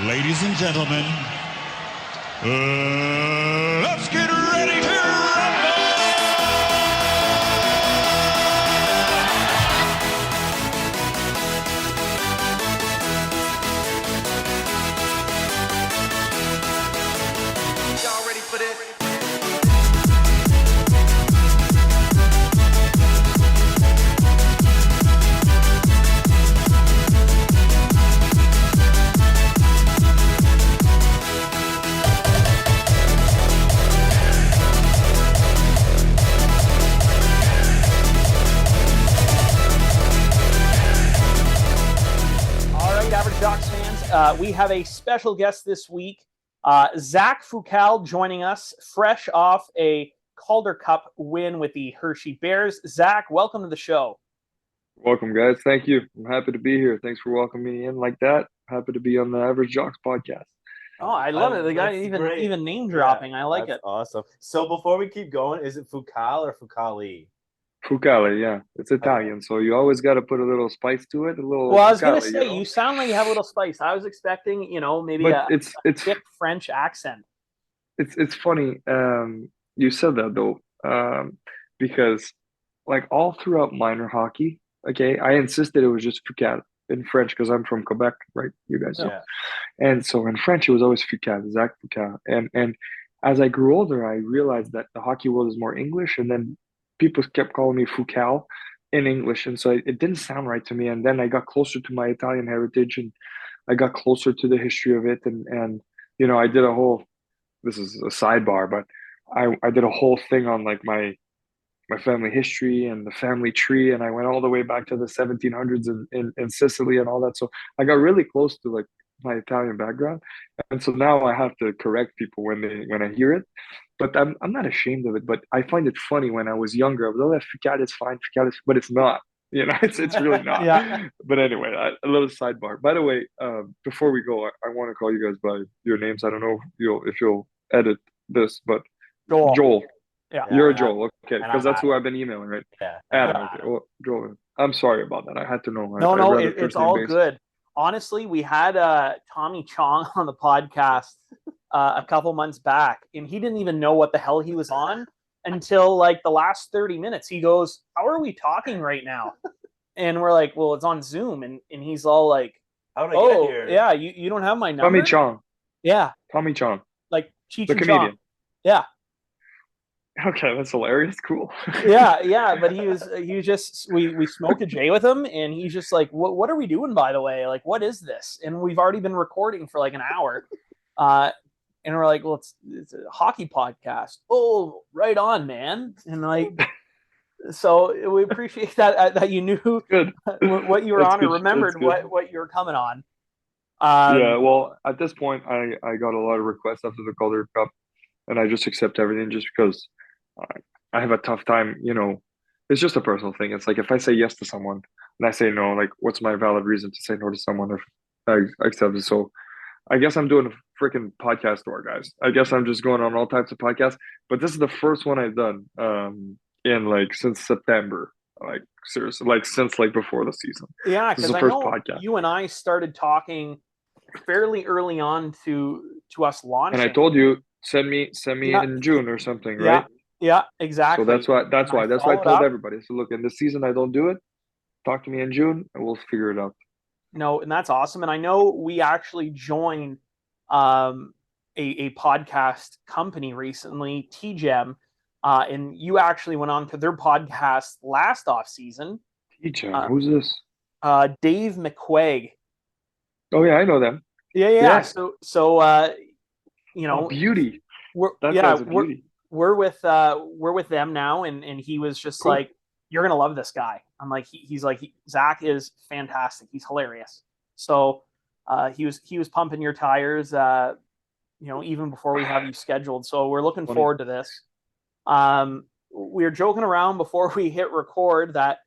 Ladies and gentlemen, let's get ready to rumble! Y'all ready for this? Average Jocks fans, we have a special guest this week, Zach Fucale, joining us fresh off a Calder Cup win with the Hershey Bears. Zach, welcome to the show. Welcome, guys. Thank you. I'm happy to be here. Thanks for welcoming me in like that. Happy to be on the Average Jocks podcast. Oh, I love it. The guy even name dropping. I like it. Awesome. So before we keep going, is it Fucale or Fucale? Fucale, yeah. It's Italian, so you always got to put a little spice to it. Well, I was going to say, you sound like you have a little spice. I was expecting, maybe a thick French accent. It's funny you said that, though, because, like, all throughout minor hockey, okay, I insisted it was just Fucale in French because I'm from Quebec, right? You guys know. Yeah. And so in French, it was always Fucale, Zach Fucale. And as I grew older, I realized that the hockey world is more English, and then people kept calling me Fucale in English, and so it didn't sound right to me. And then I got closer to my Italian heritage, and I got closer to the history of it. And I did a whole, this is a sidebar, but I did a whole thing on like my family history and the family tree, and I went all the way back to the 1700s in Sicily and all that. So I got really close to like my Italian background, and so now I have to correct people when I hear it. But I'm not ashamed of it. But I find it funny. When I was younger, I was, oh, that Fucale is fine, Fucale is, but it's not. It's really not. Yeah. But anyway, a little sidebar. By the way, before we go, I want to call you guys by your names. I don't know if you'll edit this, but Joel. Yeah. You're a Joel, okay? And Because I'm that's who I've been emailing, right? Yeah. Adam. Okay. Well, Joel. I'm sorry about that. I had to know. No, it's all good. Honestly, we had Tommy Chong on the podcast a couple months back, and he didn't even know what the hell he was on until like the last 30 minutes. He goes, "How are we talking right now?" And we're like, "Well, it's on Zoom." And he's all like, How did I get here? Yeah, you don't have my number?" Tommy Chong. Yeah. Tommy Chong. Like Cheech The and comedian. Chong. Yeah. Okay, that's hilarious. Cool. Yeah, but he was just we smoked a J with him, and he's just like, what are we doing, by the way? Like, what is this? And we've already been recording for like an hour, and we're like, well, it's a hockey podcast. Oh, right on, man. And like, so we appreciate that you knew Good. what you were That's on, good. or remembered That's good. what you were coming on. Yeah, well, at this point, I got a lot of requests after the Calder Cup, and I just accept everything just because I have a tough time. It's just a personal thing. It's like if I say yes to someone and I say no, like what's my valid reason to say no to someone if I accept it? So I guess I'm doing a freaking podcast tour, guys. I guess I'm just going on all types of podcasts, but this is the first one I've done in like since September. Like seriously, like since like before the season. Yeah, This is because the I first know podcast. you and I started talking fairly early on to us launching. And I told you send me Yeah. in June or something, Yeah, right? Yeah, exactly. So that's why I followed told up. everybody. So look, in this season I don't do it. Talk to me in June and we'll figure it out. No, and that's awesome. And I know we actually joined a podcast company recently, TGEM, and you actually went on to their podcast last off season. TGEM, who's this? Dave McQuaig. Oh yeah, I know them. Yeah. Yeah. So Beauty. We're Guy's a beauty. we're with them now, and he was just Cool. like, "You're gonna love this guy." I'm like, he's like, Zach is fantastic. He's hilarious. So he was pumping your tires, even before we have you scheduled. So we're looking forward to this. We were joking around before we hit record that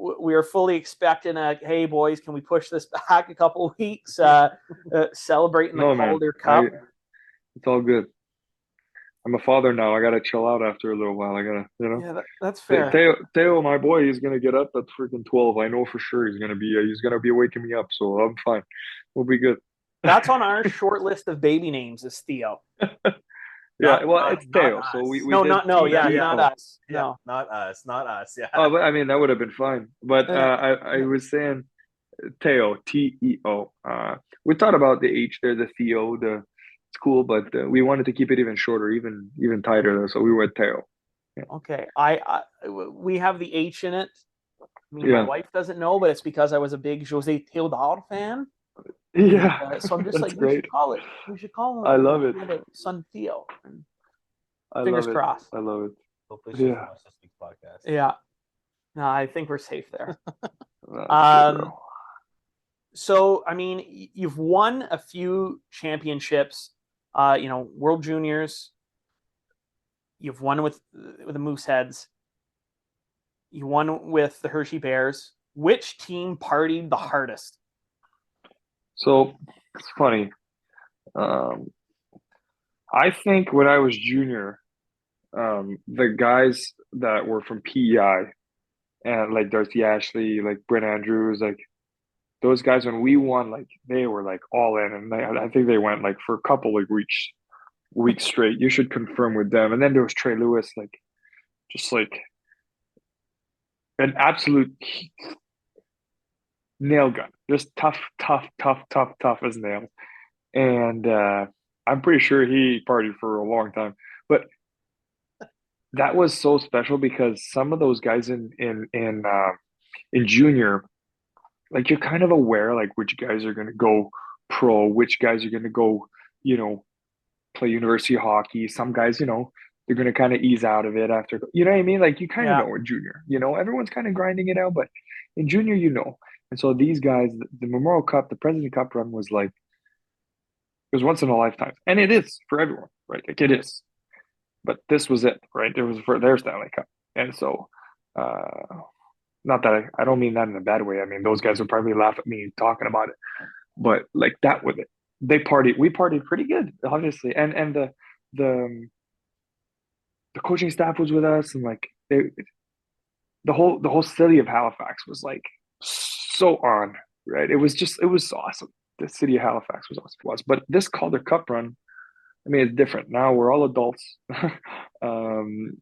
we are fully expecting hey boys, can we push this back a couple of weeks? Celebrating the Calder Cup. It's all good. I'm a father now. I gotta chill out after a little while. I gotta, Yeah, that's fair. Teo, my boy, he's gonna get up at freaking 12. I know for sure he's gonna be waking me up. So I'm fine. We'll be good. That's on our short list of baby names is Theo. Yeah, well, it's not Teo. So we No, did not no, yeah, yeah. not us. Yeah, No. not us. Yeah. Oh, but I mean that would have been fine. But Yeah. I was saying Teo, Teo. We thought about the H there, the Theo, it's cool, but we wanted to keep it even shorter, even tighter. So we went Teo. Yeah. Okay. We have the H in it. I mean, my Yeah. wife doesn't know, but it's because I was a big Jose Theodore fan. Yeah, So I'm just that's like, great. we should call I love it. the son Theo. And I fingers love it. crossed. I love it. Hopefully she doesn't Yeah. watch this week's podcast. Yeah. No, I think we're safe there. That's good, bro. So I mean, you've won a few championships. World Juniors. You've won with the Mooseheads. You won with the Hershey Bears. Which team partied the hardest? So it's funny. I think when I was junior, the guys that were from PEI and like Darcy Ashley, like Brent Andrews, like those guys when we won, like they were like all in, and I think they went like for a couple like weeks straight. You should confirm with them. And then there was Trey Lewis, like just like an absolute nail gun, just tough as nails. And I'm pretty sure he partied for a long time, but that was so special because some of those guys in junior, like you're kind of aware like which guys are going to go pro, which guys are going to go, you know, play university hockey. Some guys, they're going to kind of ease out of it after, you know what I mean? Like you kind of Yeah. know in junior, everyone's kind of grinding it out, but in junior, And so these guys, the Memorial Cup, the President Cup run was like, it was once in a lifetime. And it is for everyone, right? Like it is. But this was it, right? It was for their Stanley Cup. And so, not that I don't mean that in a bad way. I mean, those guys would probably laugh at me talking about it, but like that was it. We partied pretty good, obviously. And the coaching staff was with us, and like the whole city of Halifax was like so on, right? It was awesome. The city of Halifax was awesome. But this Calder Cup run, I mean, it's different. Now we're all adults, and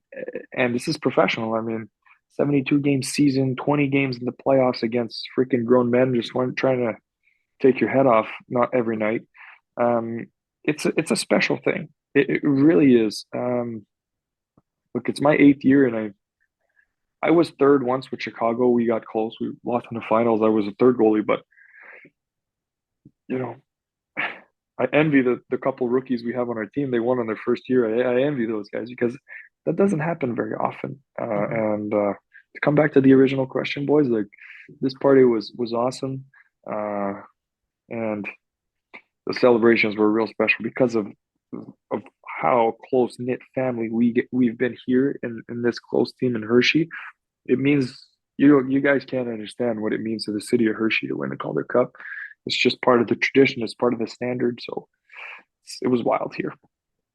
this is professional. I mean, 72 game season, 20 games in the playoffs against freaking grown men just trying to take your head off, not every night. It's a special thing. It really is. Look, it's my 8th year, and I was third once with Chicago. We got close. We lost in the finals. I was a third goalie, but you know, I envy the couple rookies we have on our team. They won on their first year. I envy those guys because that doesn't happen very often. And to come back to the original question, boys, like this party was awesome, and the celebrations were real special because of how close knit family we've been here in this close team in Hershey. It means you guys can't understand what it means to the city of Hershey to win the Calder Cup. It's just part of the tradition. It's part of the standard. So it was wild here.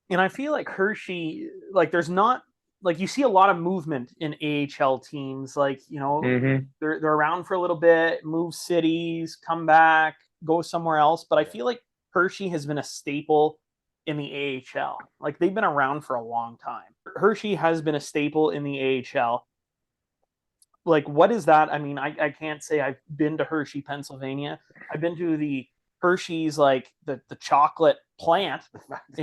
And I feel like Hershey, like there's not like you see a lot of movement in AHL teams. Like they're around for a little bit, move cities, come back, go somewhere else. But I feel like Hershey has been a staple in the AHL. Like they've been around for a long time. Hershey has been a staple in the AHL. Like, what is that? I mean, I can't say I've been to Hershey, Pennsylvania. I've been to the Hershey's, like the chocolate plant.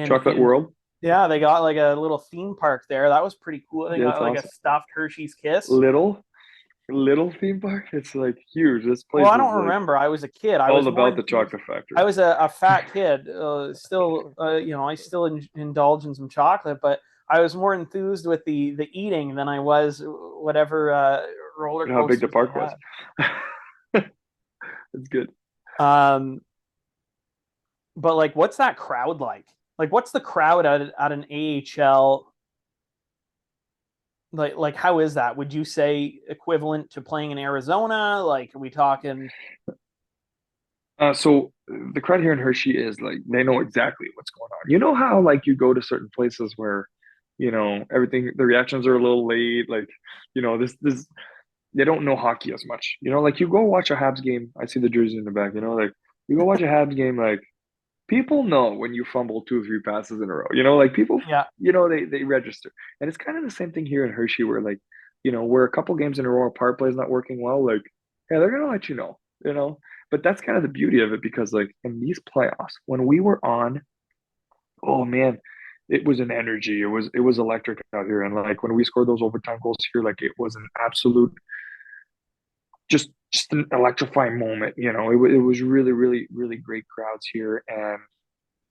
Chocolate World. Yeah, they got like a little theme park there. That was pretty cool. They got like awesome. a stuffed Hershey's Kiss. Little theme park. It's like huge. This place. Well, I don't remember. I was a kid. I was about the chocolate factory. I was a fat kid. Still, I still indulge in some chocolate, but I was more enthused with the eating than I was whatever roller coaster. How big the park was. It's good. But like, what's that crowd like? Like, what's the crowd at an AHL? Like, how is that? Would you say equivalent to playing in Arizona? Like, are we talking? So the crowd here in Hershey is like they know exactly what's going on. You know how like you go to certain places where everything. The reactions are a little late. Like, this they don't know hockey as much. Like you go watch a Habs game. I see the jersey in the back. Like you go watch a Habs game. Like people know when you fumble 2 or 3 passes in a row. Like people, Yeah. they register. And it's kind of the same thing here in Hershey, where like, where a couple games in a row, a power play is not working well. Like, yeah, they're gonna let you know. But that's kind of the beauty of it, because like in these playoffs, when we were on, oh man, it was an energy. It was electric out here, and like when we scored those overtime goals here, like it was an absolute just an electrifying moment. It was really, really, really great crowds here, and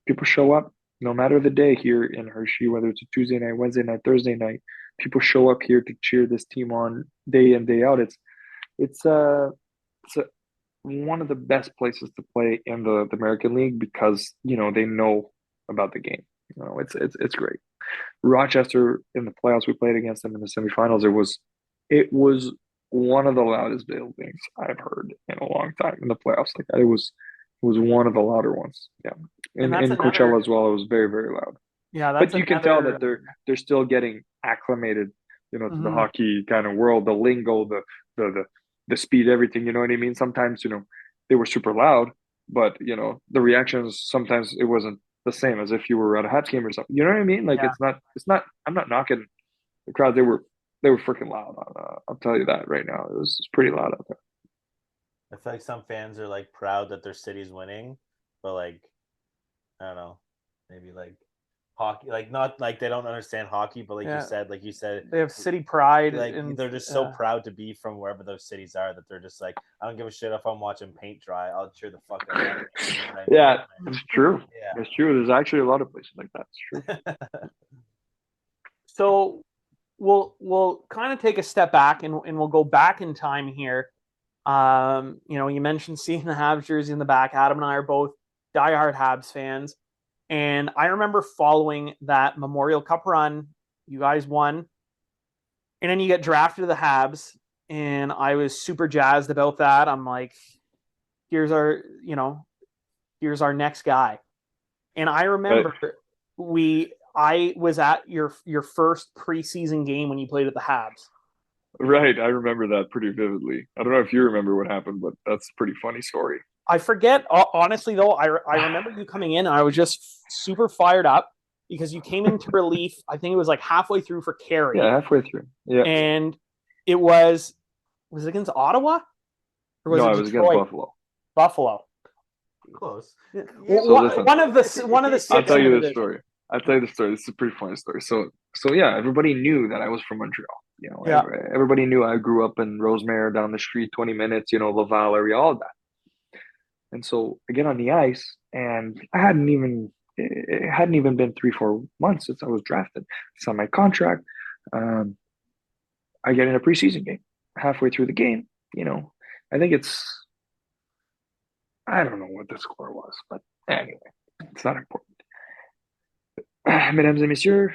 people show up no matter the day here in Hershey, whether it's a Tuesday night, Wednesday night, Thursday night. People show up here to cheer this team on day in, day out. It's one of the best places to play in the American League, because they know about the game. It's great. Rochester, in the playoffs, we played against them in the semifinals. It was one of the loudest buildings I've heard in a long time in the playoffs. Like that, it was one of the louder ones. Yeah, And in that's Coachella as well, it was very, very loud. Yeah, that's But you can tell that another. they're still getting acclimated, to the Mhm. hockey kind of world, the lingo, the speed, everything. You know what I mean? Sometimes they were super loud, but the reactions sometimes it wasn't the same as if you were at a Habs game or something. You know what I mean? Like Yeah. it's not. I'm not knocking the crowd. They were freaking loud. I'll tell you that right now. It was pretty loud out there. I feel like some fans are like proud that their city's winning, but like I don't know, maybe like hockey, like not like they don't understand hockey, but like Yeah. you said, They have city pride, like and they're just so proud to be from wherever those cities are that they're just like, I don't give a shit if I'm watching paint dry. I'll cheer the fuck out of that game. You know what I mean? Yeah, it's true. Yeah. It's true. There's actually a lot of places like that. It's true. so we'll kind of take a step back, and we'll go back in time here. You mentioned seeing the Habs jersey in the back. Adam and I are both diehard Habs fans, and I remember following that Memorial Cup run. You guys won, and then you get drafted to the Habs, and I was super jazzed about that. I'm like, here's our, here's our next guy. And I remember I was at your first preseason game when you played at the Habs. Right. I remember that pretty vividly. I don't know if you remember what happened, but that's a pretty funny story. I forget, honestly though, I remember you coming in and I was just super fired up because you came into relief. I think it was like halfway through for Carey. Yeah, halfway through. Yeah. And it was it against Ottawa? Or was No, it it was against Detroit? Buffalo. Buffalo. Close. Yeah. So listen, one of the I'll six tell in the you this division. story. I'll tell you the story. This is a pretty funny story. So yeah, everybody knew that I was from Montreal. Yeah. Everybody knew I grew up in Rosemere, down the street, 20 minutes, Laval area, all of that. And so I get on the ice, and it hadn't even been 3-4 months since I was drafted. Signed my contract. Um, I get in a preseason game. Halfway through the game, I think I don't know what the score was, but anyway, it's not important. Mesdames et messieurs,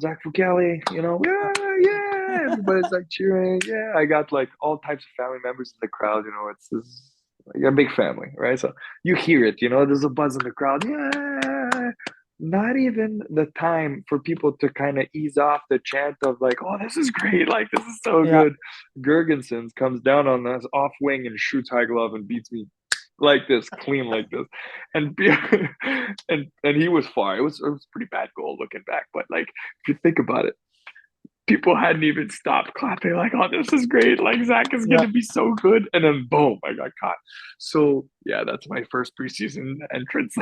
Zach Fucale, yeah, everybody's like cheering. Yeah, I got like all types of family members in the crowd. It's like a big family, right? So you hear it, there's a buzz in the crowd. Yeah, not even the time for people to kind of ease off the chant of like, oh, this is great, like this is so Yeah. good. Gergensen comes down on this off wing and shoots high glove and beats me like this, clean like this, and and he was far. It was a pretty bad goal looking back, but like if you think about it, people hadn't even stopped clapping. Like, oh, this is great! Like Zach is gonna be so good, and then boom, I got caught. So yeah, that's my first preseason entrance.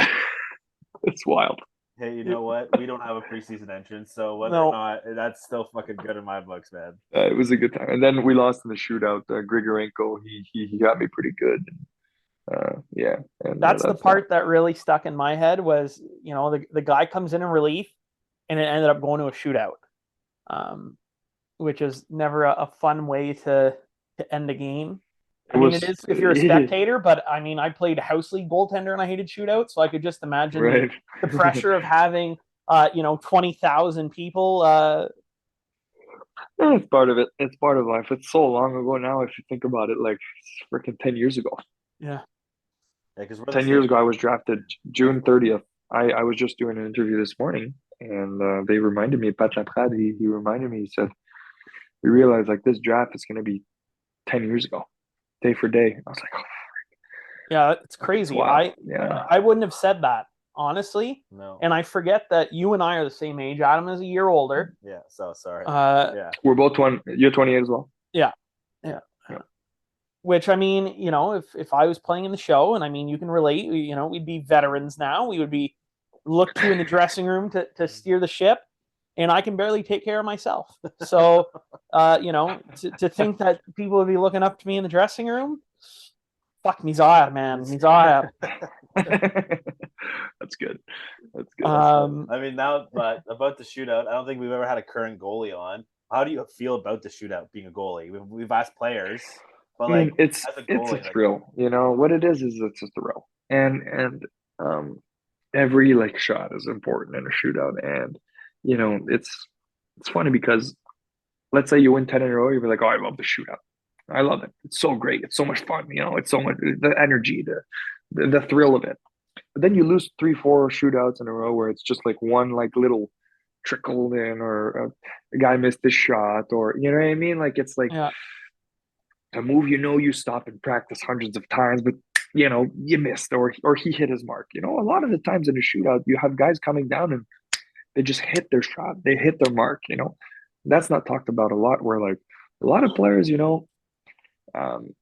It's wild. Hey, you know what? We don't have a preseason entrance, so whether No. or not, that's still fucking good in my books, man. It was a good time, and then we lost in the shootout. Grigorenko, he got me pretty good. Yeah, and That's the part that really stuck in my head was, the guy comes in relief, and it ended up going to a shootout, which is never a fun way to end a game. It is if you're a spectator, but I played house league goaltender and I hated shootouts, so I could just imagine right. the pressure of having 20,000 people. It's part of it. It's part of life. It's so long ago now. If you think about it, like it's freaking 10 years ago. Yeah. Yeah, because 10 years ago, I was drafted June 30th. I was just doing an interview this morning. and they reminded me. Pat Laprade, he reminded me. He said, "We realized like this draft is going to be 10 years ago, day for day." I was like, "Oh, Yeah, it's it's crazy. wild." Yeah, I wouldn't have said that, honestly. No. And I forget that you and I are the same age. Adam is a year older. Yeah. So sorry. Uh, Yeah. we're both one. You're 28 as well. yeah. Yeah. Which, I mean, you know, if I was playing in the show, and I mean, you can relate, you know, we'd be veterans now. We would be looked to in the dressing room to steer the ship, and I can barely take care of myself. So, you know, to think that people would be looking up to me in the dressing room, fuck Mizaya, man. Mizaya. That's good. That's good. I mean, now, but about the shootout, I don't think we've ever had a current goalie on. How do you feel about the shootout being a goalie? We've asked players, but I mean, like it's as a a goalie, like, thrill. You know what it is it's a thrill, and every like shot is important in a shootout, and you know it's funny because let's say you win 10 in a row, you'll be like, oh, I love the shootout. I love it. It's so great. It's so much fun. You know, it's so much the energy, the thrill of it. But then you lose 3, 4 shootouts in a row where it's just like one like little trickled in or a guy missed his shot or you know what I mean? Like it's like Yeah. a move you stop and practice hundreds of times, but you know, you missed or he hit his mark. You know, a lot of the times in a shootout, you have guys coming down and they just hit their shot, they hit their mark, you know. That's not talked about a lot where like a lot of players, you know, um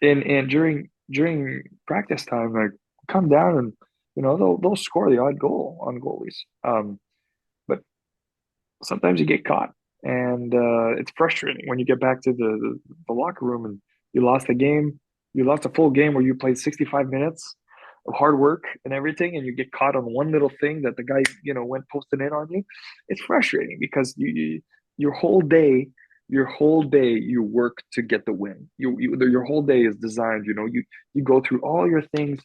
in during practice time, like come down and you know they'll score the odd goal on goalies. But sometimes you get caught, and it's frustrating when you get back to the locker room and you lost a game, you lost a full game where you played 65 minutes of hard work and everything, and you get caught on one little thing that the guy you know went posting in on you. It's frustrating because your whole day. Your whole day you work to get the win. Your whole day is designed. You know, you go through all your things,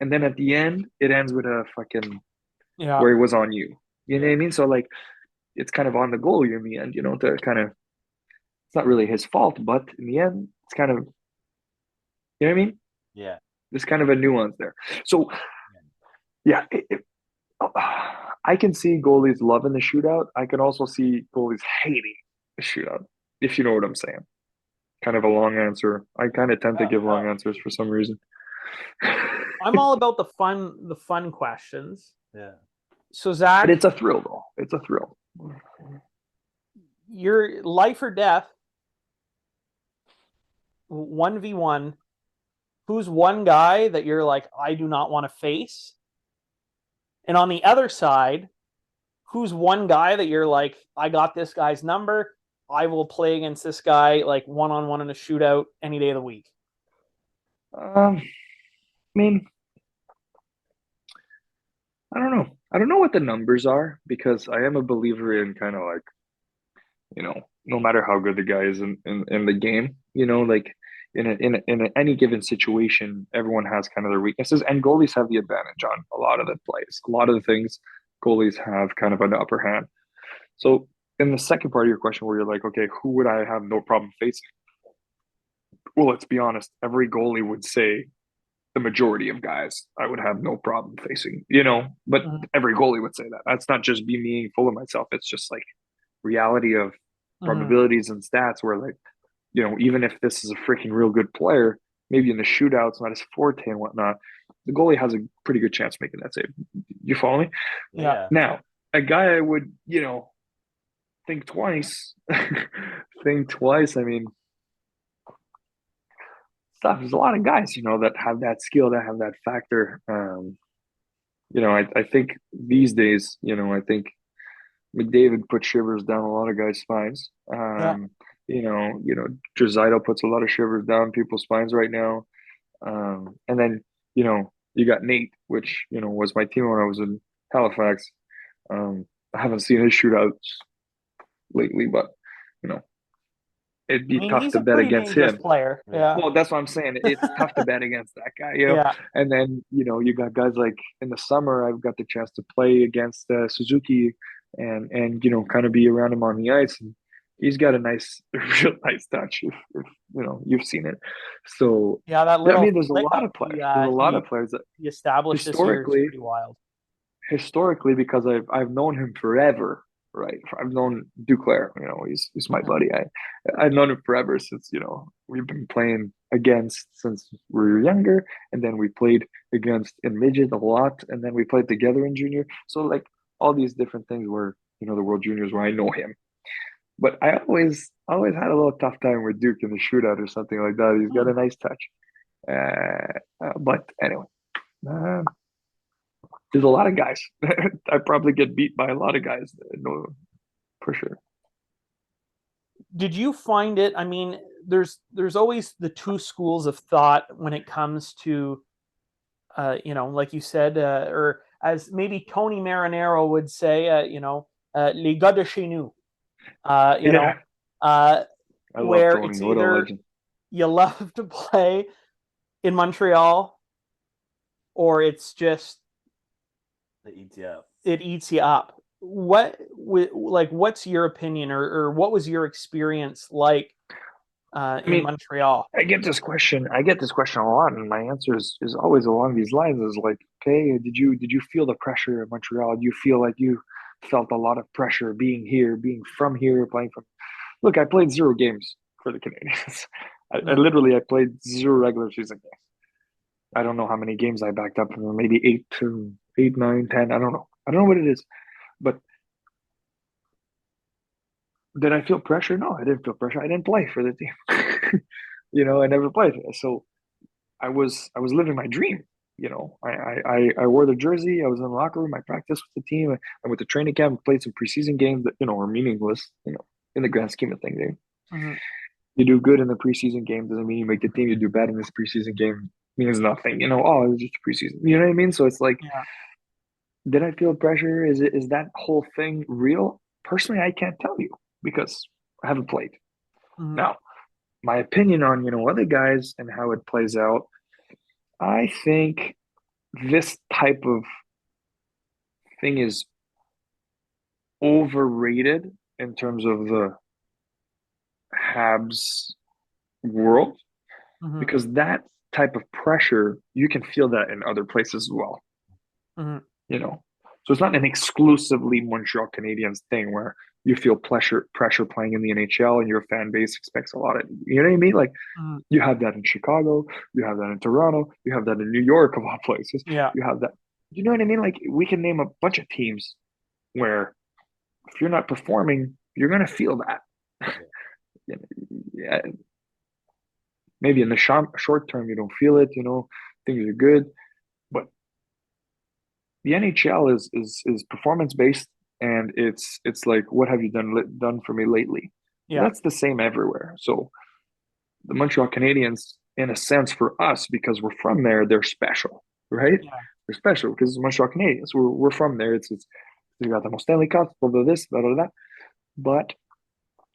and then at the end, it ends with a fucking Yeah. where it was on you. You know what I mean? So like it's kind of on the goalie in the end, you know, to kind of it's not really his fault, but in the end, it's kind of you know what I mean? yeah, There's kind of a nuance there. So yeah, I can see goalies loving the shootout. I can also see goalies hating the shootout, if you know what I'm saying. Kind of a long answer. I kind of tend to give long answers for some reason. I'm all about the fun questions. yeah. So Zach, But it's a thrill though. It's a thrill. your life or death, 1v1, who's one guy that you're like, I do not want to face? And on the other side, who's one guy that you're like, I got this guy's number. I will play against this guy like one-on-one in a shootout any day of the week. I mean, I don't know. I don't know what the numbers are because I am a believer in kind of like, you know, no matter how good the guy is in the game, you know, like any given situation, everyone has kind of their weaknesses, and goalies have the advantage on a lot of the plays. A lot of the things goalies have kind of an upper hand. So in the second part of your question, where you're like, okay, who would I have no problem facing? Well, let's be honest. Every goalie would say the majority of guys I would have no problem facing, you know, but every goalie would say that. That's not just me being full of myself. It's just like reality of probabilities and stats where like, you know, even if this is a freaking real good player, maybe in the shootouts, not his forte and whatnot, the goalie has a pretty good chance of making that save. You follow me? Yeah. Now, a guy I would, you know, think twice, think twice. I mean, stuff. There's a lot of guys, you know, that have that skill, that have that factor. You know, I think these days, you know, I think McDavid put shivers down a lot of guys' spines. You know, Draisaitl puts a lot of shivers down people's spines right now. And then, you know, you got Nate, which, you know, was my team when I was in Halifax. I haven't seen his shootouts lately, but, you know, it'd be tough he's to a bet pretty against dangerous him. player. Yeah. Well, that's what I'm saying. It's tough to bet against that guy, you know. Yeah. And then you know you got guys like in the summer. I've got the chance to play against Suzuki, and you know kind of be around him on the ice. And he's got a nice, real nice touch. If you know you've seen it. So Yeah, that little. I mean, there's a lot of players. There's a lot of players that he established this year is historically, pretty wild. historically, because I've known him forever, right? I've known Duclair, he's my buddy. I've known him forever since, we've been playing against since we were younger, and then we played against in midget a lot, and then we played together in junior. So like all these different things where, the World Juniors where I know him. But I always had a little tough time with Duke in the shootout or something like that. He's got a nice touch. But anyway, uh, there's a lot of guys. I probably get beat by a lot of guys. No, for sure. Did you find it? I mean, there's always the two schools of thought when it comes to, like you said, or as maybe Tony Marinaro would say, les gars de chez nous. I love Where Tony. it's What a either legend. you love to play in Montreal, or it's just It eats you up. it eats you up. What's your opinion, or what was your experience like in Montreal? I get this question a lot, and my answer is always along these lines: is like, okay, did you feel the pressure in Montreal? Do you feel like you felt a lot of pressure being here, being from here, playing from? Look, I played 0 games for the Canadians. I played 0 regular season games. I don't know how many games I backed up, maybe 8, 9, 10. I don't know what it is, but did I feel pressure? No, I didn't feel pressure. I didn't play for the team. I never played. So I was living my dream. I wore the jersey. I was in the locker room. I practiced with the team. I went to training camp, played some preseason games that were meaningless. In the grand scheme of things, you do good in the preseason game doesn't mean you make the team. You do bad in this preseason game means nothing. Oh, it was just a preseason. You know what I mean? So it's like, did I feel pressure? Is that whole thing real? Personally, I can't tell you because I haven't played. Now, my opinion on other guys and how it plays out, I think this type of thing is overrated in terms of the Habs world, because that type of pressure, you can feel that in other places as well. So it's not an exclusively Montreal Canadiens thing where you feel pressure playing in the NHL and your fan base expects a lot of, you know what I mean? Like you have that in Chicago, you have that in Toronto, you have that in New York of all places. Yeah. You have that. You know what I mean? Like we can name a bunch of teams where if you're not performing, you're going to feel that. Yeah. Maybe in the short term, you don't feel it, things are good, but the NHL is performance based, and it's like, what have you done for me lately? Yeah. That's the same everywhere. So the Montreal Canadiens, in a sense, for us, because we're from there, they're special, right? Yeah. They're special because the Montreal Canadiens. We're from there. It's we got the most Stanley Cups, blah blah this, blah blah that. But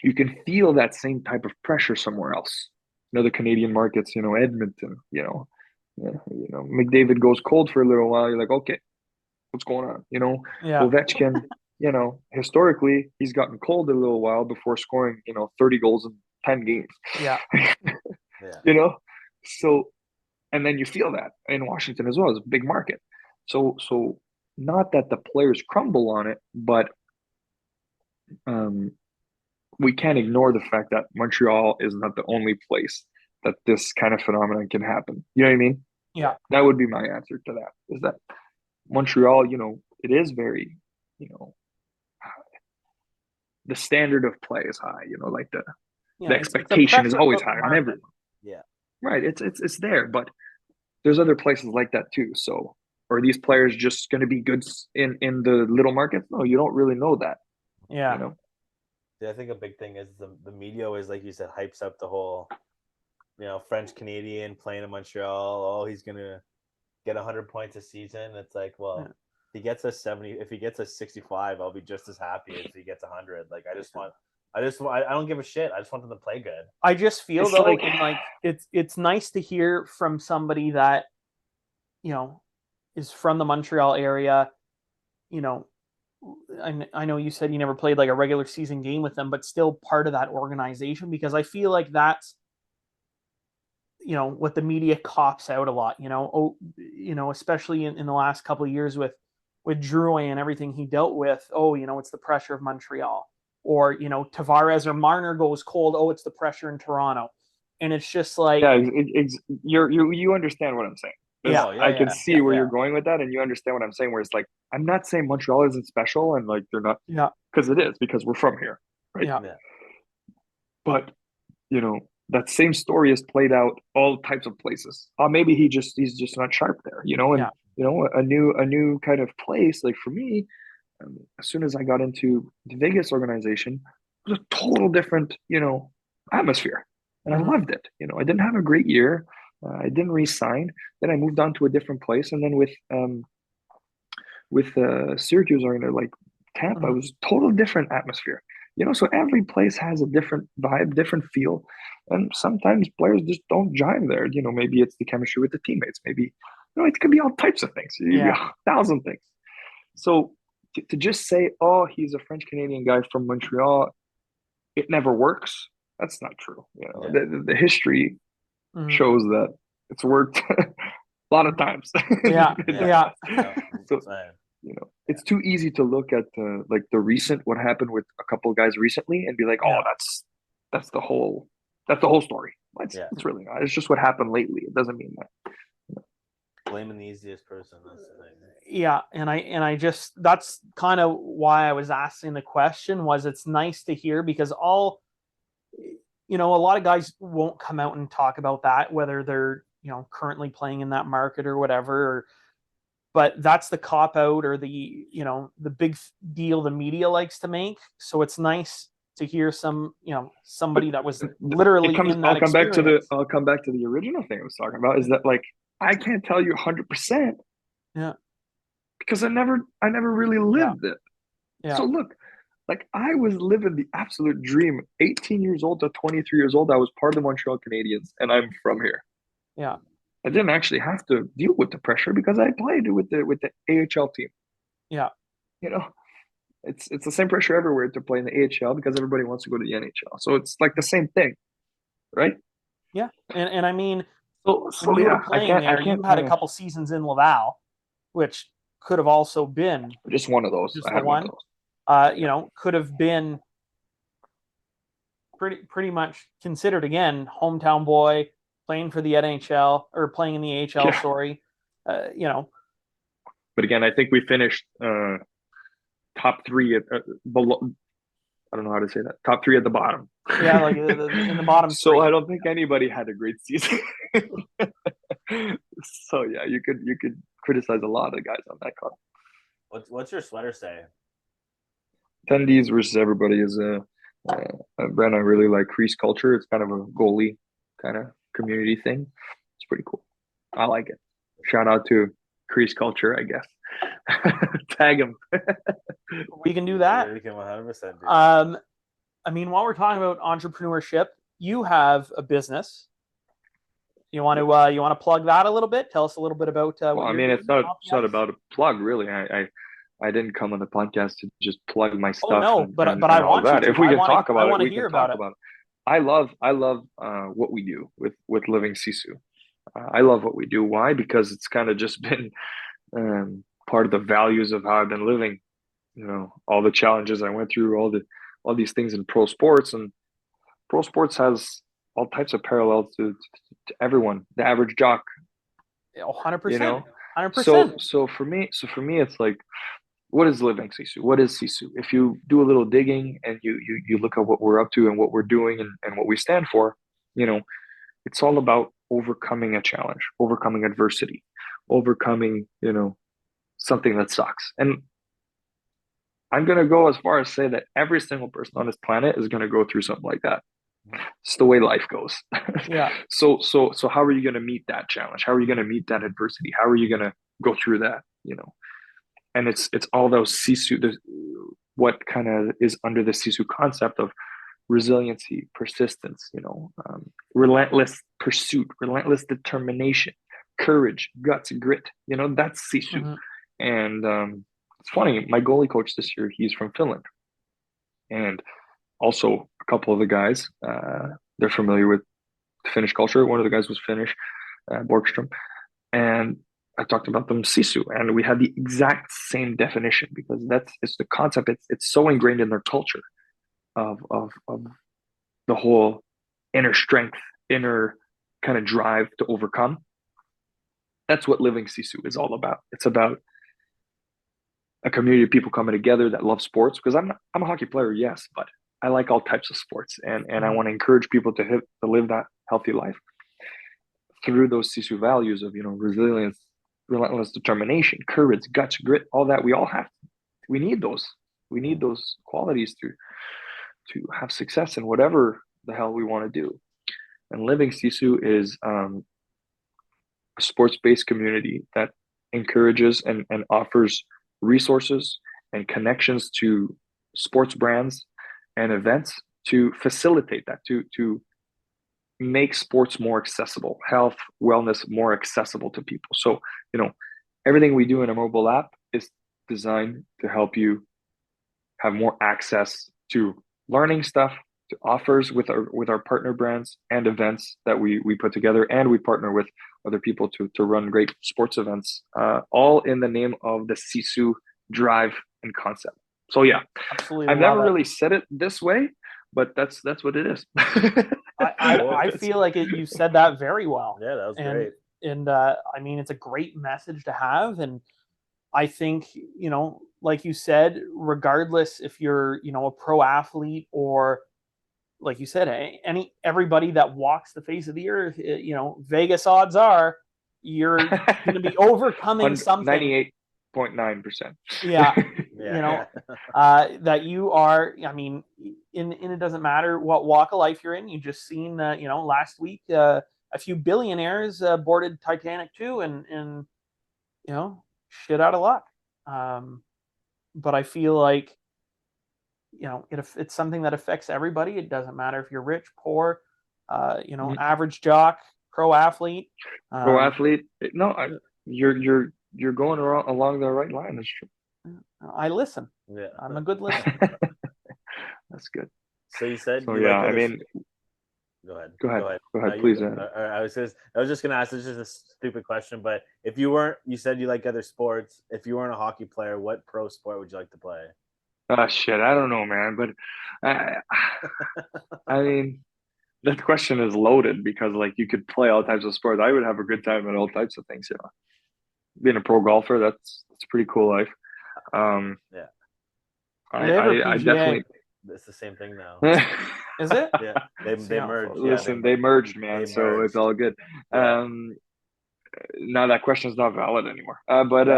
you can feel that same type of pressure somewhere else. In other Canadian markets, Edmonton, McDavid goes cold for a little while. You're like, okay, what's going on? Ovechkin, historically, he's gotten cold a little while before scoring, 30 goals in 10 games. Yeah. So, and then you feel that in Washington as well. It's a big market. So not that the players crumble on it, but we can't ignore the fact that Montreal is not the only place that this kind of phenomenon can happen. You know what I mean? Yeah. That would be my answer to that. Is that Montreal, it is very, the standard of play is high, like the expectation is always high on everyone. Yeah. Right. It's there, but there's other places like that too. So are these players just going to be good in the little markets? No, you don't really know that. Yeah. Yeah, I think a big thing is the media always, like you said, hypes up the whole, French Canadian playing in Montreal. Oh, he's gonna get 100 points a season. It's like, well, if he gets a 70, if he gets a 65, I'll be just as happy as if he gets 100. Like I don't give a shit. I just want them to play good. I just feel it's nice to hear from somebody that, is from the Montreal area. I know you said you never played like a regular season game with them, but still part of that organization, because I feel like that's, what the media cops out a lot, especially in the last couple of years with, with Drouin and everything he dealt with, oh, it's the pressure of Montreal. Or, Tavares or Marner goes cold, oh, it's the pressure in Toronto. And it's just like, Yeah, you understand what I'm saying. Yeah, I can see where you're going with that, and you understand what I'm saying. Where it's like, I'm not saying Montreal isn't special, and like they're not, yeah, because it is, because we're from here, right? yeah, But that same story is played out all types of places. Maybe he's just not sharp there, and yeah, a new kind of place. Like for me, as soon as I got into the Vegas organization, it was a total different, atmosphere, and I Mhm. loved it. I didn't have a great year. I didn't re-sign. Then I moved on to a different place, and then with Syracuse or like Tampa, it Mhm. was total different atmosphere. So every place has a different vibe, different feel, and sometimes players just don't jive there. Maybe it's the chemistry with the teammates. Maybe it could be all types of things. It could be Yeah, 1,000 things. So to just say, oh, he's a French Canadian guy from Montreal, it never works. That's not true. The history Mhm. shows that it's worked a lot of times. yeah, yeah, So it's too easy to look at like the recent what happened with a couple of guys recently and be like, oh, yeah. that's the whole story. It's, Yeah. it's really not. It's just what happened lately. It doesn't mean that. Blaming the easiest person. That's the thing. Yeah, and I just that's kind of why I was asking the question. Was it's nice to hear, because a lot of guys won't come out and talk about that, whether they're currently playing in that market or whatever, but that's the cop out, or the big deal the media likes to make. So it's nice to hear But somebody that was it literally comes. in that experience. I'll come back to the original thing I was talking about. Is that like I can't tell you 100% Yeah, because I never really yeah, lived it. yeah, So look, like I was living the absolute dream. 18 years old to 23 years old, I was part of the Montreal Canadiens, and I'm from here. yeah, I didn't actually have to deal with the pressure because I played with the AHL team. yeah, You know, it's the same pressure everywhere to play in the AHL because everybody wants to go to the NHL. So it's like the same thing, right? yeah. And I mean, when So you were yeah, I playing can't I there, can't you had a couple seasons in Laval, which could have also been just one of those. just I the had one of one. those. Yeah. Could have been pretty much considered, again, hometown boy, playing for the NHL or playing in the AHL. Yeah. Sorry, uh, But again, I think we finished top three at below. I don't know how to say that. Top three at the bottom. yeah, like in the bottom So three. I don't think anybody had a great season. So yeah, you could criticize a lot of guys on that club. What's your sweater say? Attendees versus everybody is a brand I really like. Crease culture. It's kind of a goalie kind of community thing. It's pretty cool. I like it. Shout out to Crease culture, I guess. Tag him. We can do that. We can 100% do that. I mean, while we're talking about entrepreneurship, you have a business. You want to plug that a little bit? Tell us a little bit about Well, what I you're mean, doing. it's not about a plug, really. I didn't come on the podcast to just plug my Oh stuff no, and, but and, I and all want you that. to. If we can talk I about it, want to we hear can about talk it. about it. I love what we do with Living Sisu. I love what we do. Why? Because it's kind of just been part of the values of how I've been living. All the challenges I went through, all these things in pro sports, and pro sports has all types of parallels to everyone, the average jock. 100%, 100%. So for me, it's like, what is living Sisu? What is Sisu? If you do a little digging and you look at what we're up to and what we're doing and what we stand for, you know, it's all about overcoming a challenge, overcoming adversity, overcoming, something that sucks. And I'm gonna go as far as say that every single person on this planet is gonna go through something like that. It's the way life goes. Yeah. So how are you gonna meet that challenge? How are you gonna meet that adversity? How are you gonna go through that? And it's all those sisu, what kind of is under the sisu concept of resiliency, persistence, relentless pursuit, relentless determination, courage, guts, grit. That's sisu. Mm-hmm. And it's funny, my goalie coach this year, he's from Finland, and also a couple of the guys, they're familiar with Finnish culture. One of the guys was Finnish, Borgstrom, and I talked about them sisu, and we had the exact same definition because it's the concept. It's so ingrained in their culture of the whole inner strength, inner kind of drive to overcome. That's what living sisu is all about. It's about a community of people coming together that love sports. Because I'm a hockey player, yes, but I like all types of sports, and I want to encourage people to live that healthy life through those sisu values of resilience, relentless determination, courage, guts, grit, all that. We all have. We need those. We need those qualities to have success in whatever the hell we want to do. And living sisu is a sports-based community that encourages and offers resources and connections to sports brands and events to facilitate that, to make sports more accessible, health, wellness more accessible to people. So, everything we do in a mobile app is designed to help you have more access to learning stuff, to offers with our partner brands and events that we put together, and we partner with other people to run great sports events, all in the name of the Sisu drive and concept. So yeah, Absolutely, I've never really said it this way, but that's what it is. I feel like you said that very well. Yeah, that was great. And I mean, it's a great message to have. And I think, like you said, regardless if you're, a pro athlete or, like you said, everybody that walks the face of the earth, Vegas odds are you're going to be overcoming something. 98.9%. Yeah. That you are, I mean, in it doesn't matter what walk of life you're in. You just seen, last week, a few billionaires boarded Titanic too, and shit out of luck. But I feel like, it's something that affects everybody. It doesn't matter if you're rich, poor, average jock, pro athlete. Pro athlete. No, you're going along the right line. That's true. I listen. Yeah, I'm a good listener. That's good. So you said. So yeah, I mean. Go ahead. Go ahead. No, Please. I was just gonna ask. This is just a stupid question, but if you weren't, you said you like other sports. If you weren't a hockey player, what pro sport would you like to play? Shit, I don't know, man. But I mean, that question is loaded because you could play all types of sports. I would have a good time at all types of things. Being a pro golfer, that's a pretty cool life. Yeah. I definitely. It's the same thing now. Is it? Yeah, they merged. Listen, they merged, man. So it's all good. Yeah. Now that question is not valid anymore. But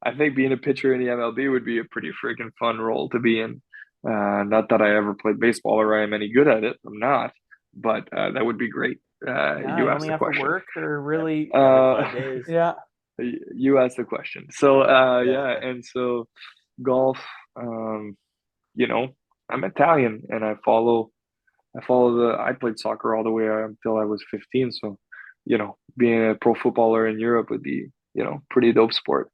I think being a pitcher in the MLB would be a pretty freaking fun role to be in. Not that I ever played baseball or I am any good at it. I'm not, but that would be great. You asked the question. To work or really? 5 days. Yeah. You asked the question. So and so golf. I'm Italian, and I played soccer all the way until I was 15. So, being a pro footballer in Europe would be, pretty dope sport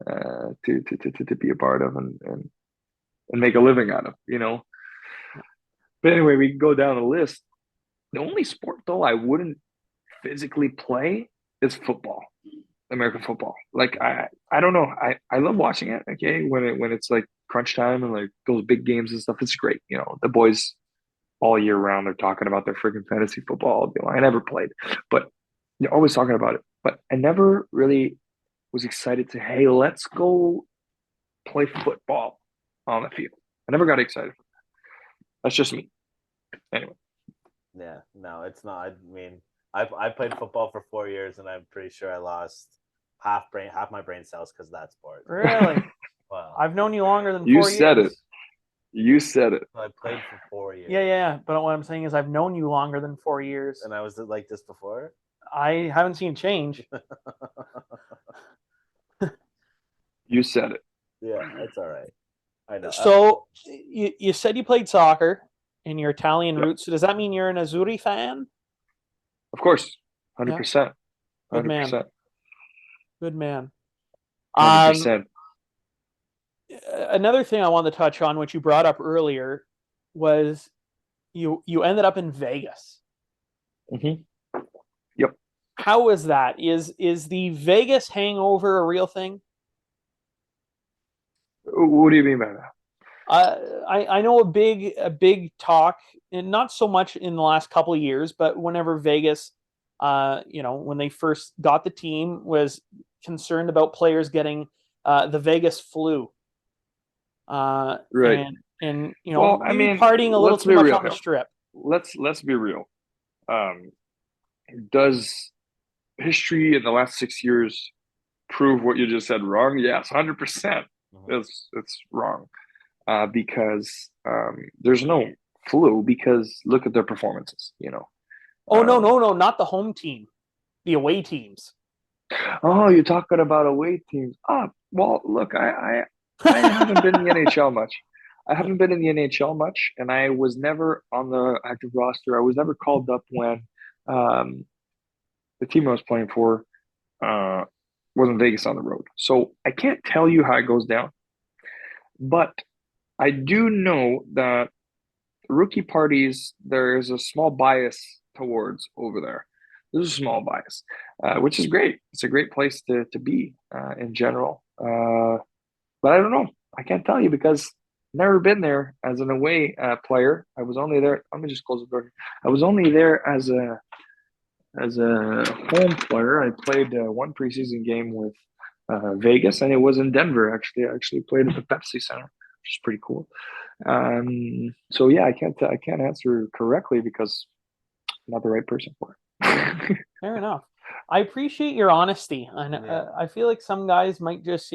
to be a part of and make a living out of, But anyway, we can go down the list. The only sport though I wouldn't physically play is football. American football. I don't know. I love watching it. Okay, when it's crunch time and those big games and stuff, it's great. The boys all year round they're talking about their freaking fantasy football. I never played, but they're always talking about it. But I never really was excited to, hey, let's go play football on the field. I never got excited for that. That's just me. Anyway. Yeah, no, it's not. I mean, I played football for 4 years, and I'm pretty sure I lost half my brain cells because of that sport. Really? Wow. I've known you longer than 4 You years. said it. You said it. I played for 4 years. Yeah. But what I'm saying is I've known you longer than 4 years. And I was like this before? I haven't seen change. You said it. Yeah, that's all right. I know. So you said you played soccer in your Italian roots. So does that mean you're an Azzurri fan? Of course. 100%. Good 100%. man. Good man. 100%. Another thing I wanted to touch on, which you brought up earlier, was you ended up in Vegas. Mm-hmm. Yep. How is that? Is the Vegas hangover a real thing? What do you mean by that? I know a big talk, and not so much in the last couple of years, but whenever Vegas, when they first got the team, was concerned about players getting the Vegas flu, Right. and Well, I maybe mean, partying a little let's too be much real on the here. strip. Let's be real. Um, does history in the last 6 years prove what you just said wrong? Yes, 100%. It's wrong because there's no flu because look at their performances. Oh no, Um, no, no, not the home team, the away teams. oh, you're talking about away teams. Well, look, I haven't been in the NHL much. I haven't been in the NHL much, and I was never on the active roster. I was never called up when um, the team I was playing for uh, was in Vegas on the road. So I can't tell you how it goes down, but I do know that rookie parties, there is a small bias towards over there. There's a small bias, which is great. It's a great place to be in general. But I don't know. I can't tell you because never been there as an away player. I was only there. Let me just close the door. I was only there as a home player. I played one preseason game with Vegas, and it was in Denver. Actually, I actually played at the Pepsi Center, which is pretty cool. So yeah, I can't answer correctly because I'm not the right person for it. Fair enough. I appreciate your honesty, and I feel like some guys might just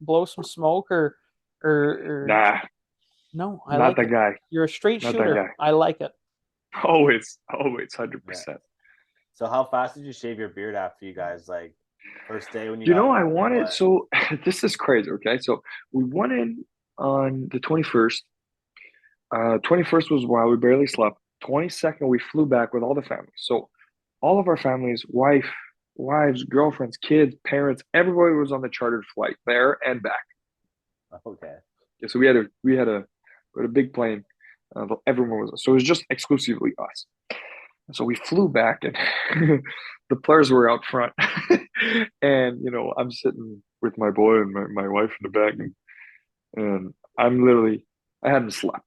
blow some smoke or Nah, no. I not like that it. guy. You're a straight Not that shooter. guy. I like it. Always, 100%. So how fast did you shave your beard after you guys like first day when you You got know, I home? Or wanted what? so this is crazy. Okay, so we went in on the 21st. 21st was while we barely slept. 22nd, we flew back with all the families. So all of our families, wives, girlfriends, kids, parents, everybody was on the chartered flight there and back. Okay. Yeah, so we had a big plane. Everyone was so it was just exclusively us. So we flew back, and the players were out front, and I'm sitting with my boy and my wife in the back, and I hadn't slept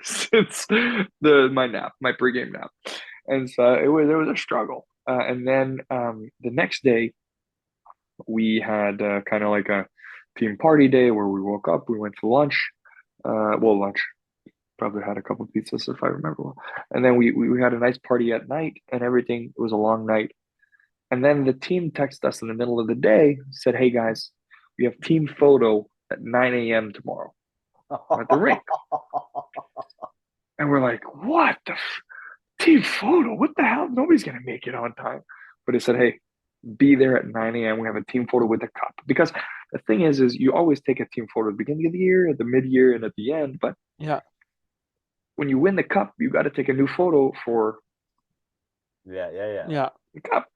since my pregame nap, and so it was a struggle. And then the next day we had kind of like a team party day where we woke up, we went to lunch, lunch. Probably had a couple of pizzas if I remember well. And then we had a nice party at night and everything. It was a long night. And then the team texted us in the middle of the day, said, "Hey guys, we have team photo at 9 a.m. tomorrow at the rink." And we're like, "What the team photo? What the hell? Nobody's gonna make it on time." But it said, "Hey, be there at 9 a.m. We have a team photo with the cup." Because the thing is you always take a team photo at the beginning of the year, at the mid-year, and at the end. But Yeah. when you win the cup, you got to take a new photo for Yeah. the cup.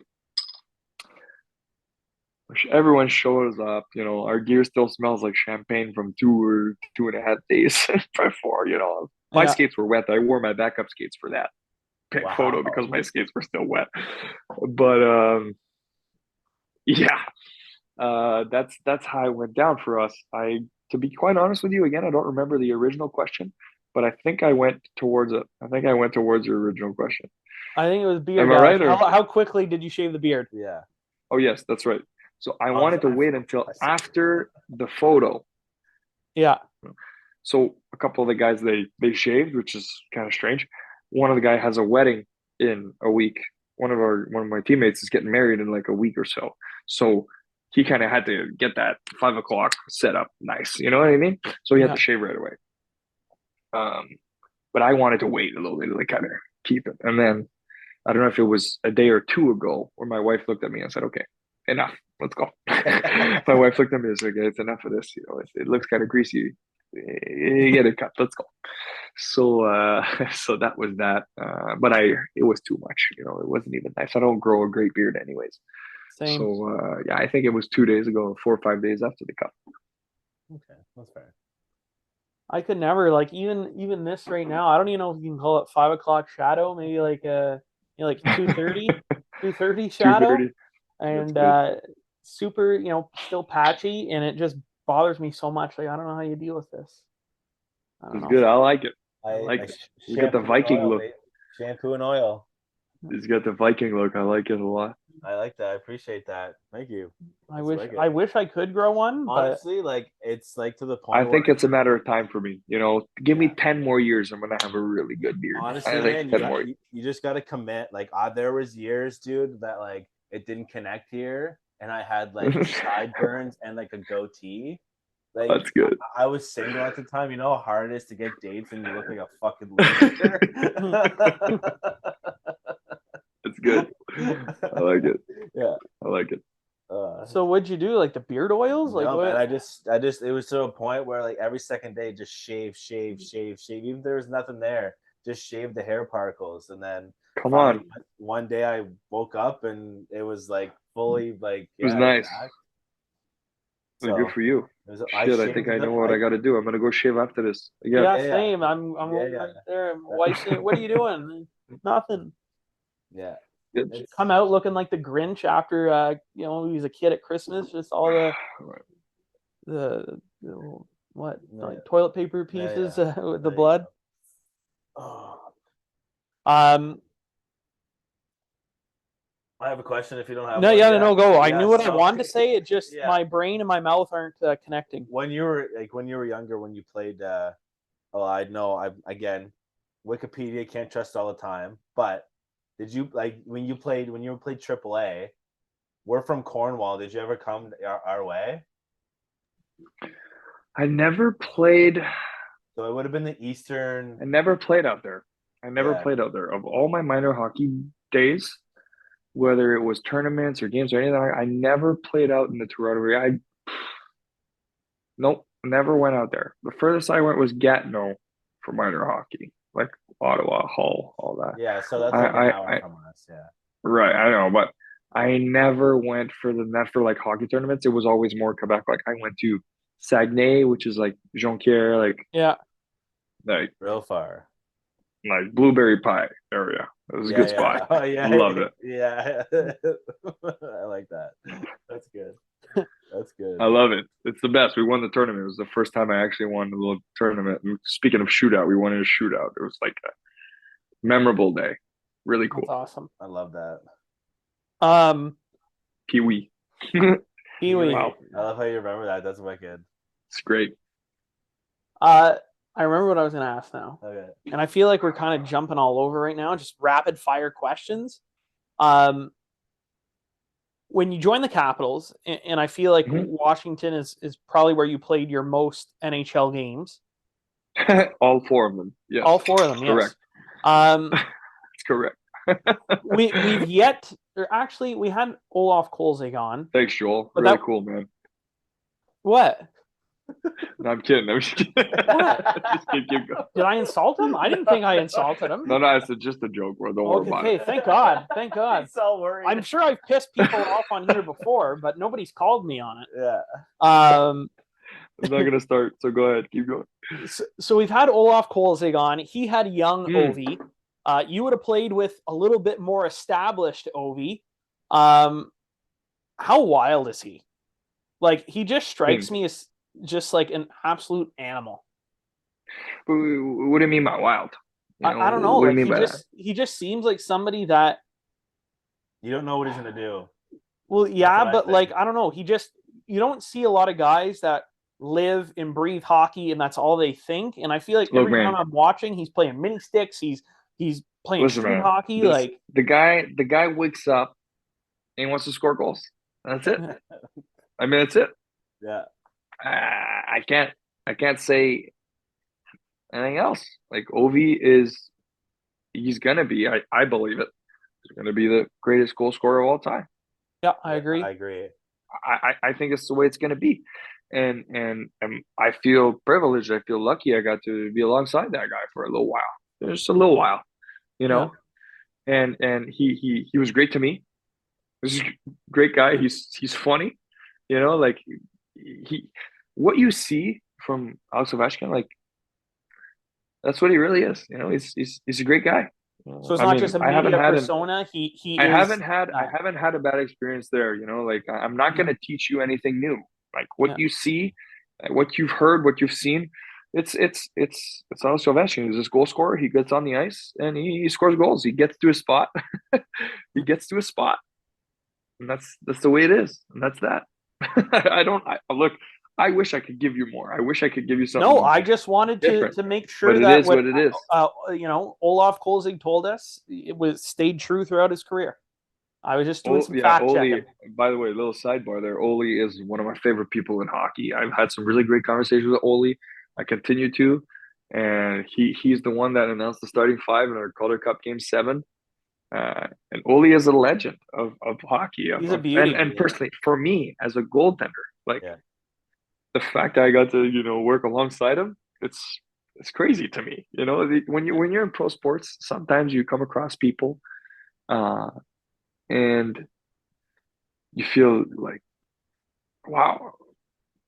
Everyone shows up. Our gear still smells like champagne from 2.5 days before. My Yeah. skates were wet. I wore my backup skates for that photo because my skates were still wet. But yeah, that's how it went down for us. To be quite honest with you, again, I don't remember the original question, but I think I went towards it. I think I went towards your original question. I think it was beard. Am I right? Or? How quickly did you shave the beard? Yeah. Oh yes, that's right. So I wanted to wait until after the photo. Yeah. So a couple of the guys they shaved, which is kind of strange. One of the guy has a wedding in a week. One of my teammates is getting married in like a week or so. So he kind of had to get that 5 o'clock set up nice. You know what I mean? So he had to shave right away. But I wanted to wait a little bit to like kind of keep it. And then I don't know if it was a day or two ago where my wife looked at me and said, "Okay, enough. Let's go." My wife looked at me and said, "Okay, it's enough of this. It looks kind of greasy. You get it cut. Let's go." So so that was that. But it was too much. It wasn't even nice. I don't grow a great beard anyways. Same. So yeah, I think it was 2 days ago, 4 or 5 days after the cup. Okay, that's fair. I could never even this right now. I don't even know if you can call it 5 o'clock shadow. Maybe like 2:30. 230 shadow, 230. and good. super, still patchy, and it just bothers me so much. Like, I don't know how you deal with this. I don't It's know. good. I like it. I like I it. sh- You got the shampoo and Viking oil, look. mate. Shampoo and oil. He's got the Viking look. I like it a lot. I like that. I appreciate that. Thank you. I That's wish wicked. I wish I could grow one, but Honestly, like it's like to the point. I think where, it's a matter of time for me. Give me Yeah. 10 more years. I'm gonna have a really good beard. honestly, I think man, 10 more. you just got to commit. Like, there was years, dude, that like it didn't connect here, and I had like sideburns and like a goatee. Like, That's good. I was single at the time. You know how hard it is to get dates and you look like a fucking loser. It's good. I like it. Yeah. I like it. so what'd you do? Like the beard oils? Like No, what? man, I just, it was to a point where like every second day, just shave. Even if there was nothing there, just shave the hair particles, and then Come finally, on. one day I woke up and it was like fully like It was nice. jacked. Well, good for you. Shit, I think I know what I got to do. I'm gonna go shave after this. Again. Yeah, Yeah, yeah. same. I'm Yeah, right there. My wife's saying, "What are you doing?" Nothing. Yeah. Good. It's- Come out looking like the Grinch after he was a kid at Christmas. Just all the what like toilet paper pieces with the There you blood. Oh, Um. I have a question if you don't have No, one. yeah, no, go. I Yeah, knew what I so- wanted to say. It just Yeah. my brain and my mouth aren't connecting. When you were younger, when you played I know again, Wikipedia can't trust all the time, but did you like when you played AAA? We're from Cornwall. Did you ever come our way? I never played. So it would have been the Eastern. I never played out there. Yeah. Played out there. Of all my minor hockey days, whether it was tournaments or games or anything, I never played out in the Toronto area. Nope, never went out there. The furthest I went was Gatineau for minor hockey, like Ottawa, Hull, all that. Yeah, so that's like an hour from us. Yeah. Right, I know, but I never went for like hockey tournaments. It was always more Quebec. Like I went to Saguenay, which is like Jonquière, Yeah. like Real far. like Blueberry Pie area. It was a good spot. Oh, yeah. Loved it. Yeah. I like that. That's good. That's good. I love it. It's the best. We won the tournament. It was the first time I actually won a little tournament. And speaking of shootout, we won in a shootout. It was like a memorable day. Really cool. That's awesome. I love that. Pee wee. Pee-wee. Wow. I love how you remember that. That's wicked. It's great. I remember what I was going to ask now. Okay. And I feel like we're kind of jumping all over right now, just rapid fire questions. When you joined the Capitals, and I feel like Washington is probably where you played your most NHL games. All four of them. Yes. All four of them, yes. Correct. It's correct. We've yet, or actually, we had Olaf Kolzig on. Thanks, Joel. But Really cool, man. What? No, I'm kidding. I'm just kidding. What? Just kidding. Keep going. Did I insult him? I didn't think I insulted him. No, it's just a joke, bro. Don't worry about Okay, it. thank God. Thank God. He's so worried. I'm sure I've pissed people off on here before, but nobody's called me on it. Yeah. I'm not gonna start, so go ahead. Keep going. So we've had Olaf Kolzig on. He had young Ovi. You would have played with a little bit more established Ovi. How wild is he? Like, he just strikes me as just like an absolute animal. What do you mean by wild? I don't know. What do Like, you mean by that? he just seems like somebody that. You don't know what he's gonna do. Well, yeah, but think. like, I don't know. You don't see a lot of guys that live and breathe hockey and that's all they think. And I feel like every time I'm watching, he's playing mini sticks. He's playing street hockey. The guy wakes up and he wants to score goals. That's it. I mean, that's it. Yeah. I can't say anything else. Like Ovi he's gonna be. I believe it. He's gonna be the greatest goal scorer of all time. Yeah, I agree. I agree. I think it's the way it's gonna be, and I feel privileged. I feel lucky. I got to be alongside that guy for a little while. Just a little while, And he was great to me. He's a great guy. He's funny, like what you see from Alex Ovechkin, like that's what he really is. He's a great guy. So it's I not mean, just a I haven't media had persona. He I is. haven't had a bad experience there. You know, like I'm not going to teach you anything new. Like what Yeah. you see, what you've heard, what you've seen, it's also Ovechkin. He's this goal scorer. He gets on the ice and he scores goals. He gets to a spot. He gets to a spot, and that's the way it is. And that's that. I don't look. I wish I could give you more. I wish I could give you No, something I just wanted different. to make But sure it that is what it is. Olaf Kolzig told us, it was stayed true throughout his career. I was just doing some fact Oli. checking. By the way, little sidebar there. Oli is one of my favorite people in hockey. I've had some really great conversations with Oli. I continue to, and he's the one that announced the starting five in our Calder Cup Game 7. And Oli is a legend of hockey. He's a beauty. And personally, for me as a goaltender, like Yeah. the fact that I got to work alongside him, it's crazy to me. When you're in pro sports, sometimes you come across people. And you feel like, wow,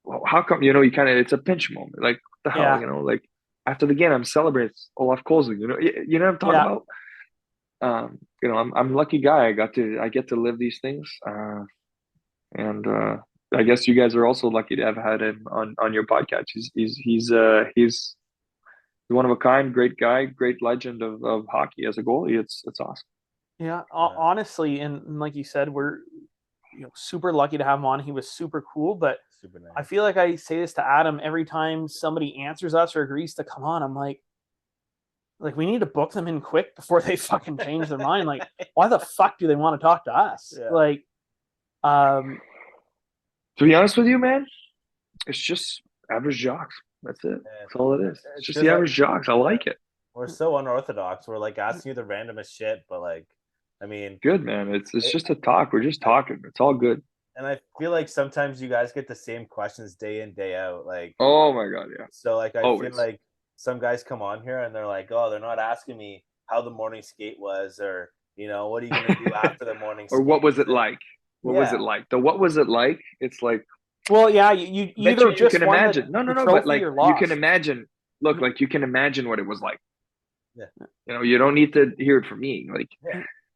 well, how come, you kind of, it's a pinch moment. Like, what the hell, Yeah. like after the game, I'm celebrating Olaf Kolzig, you know what I'm talking Yeah. about? I'm a lucky guy. I get to live these things. And I guess you guys are also lucky to have had him on your podcast. He's one of a kind, great guy, great legend of hockey as a goalie. It's awesome. Yeah, honestly, and like you said, we're super lucky to have him on. He was super cool, but Super nice. I feel like I say this to Adam every time somebody answers us or agrees to come on. I'm like we need to book them in quick before they fucking change their mind. Like, why the fuck do they want to talk to us? Yeah. Like, To be honest with you, man, it's just average Jocks. That's it. That's all it is. It's just the average Jocks. I like it. We're so unorthodox. We're like asking you the randomest shit, but like, I mean, Good, man. It's just a talk. We're just talking. It's all good. and I feel like sometimes you guys get the same questions day in, day out. Like, Oh my God, yeah. so like I Always. feel like some guys come on here and they're like, oh, they're not asking me how the morning skate was, or what are you gonna do after the morning skate? Or what was it like? What was it like? What was it like? It's like, well, yeah, you either you just can won imagine. the No, trophy but like or lost. you can imagine. Look, like you can imagine what it was like. Yeah. You don't need to hear it from me. Like,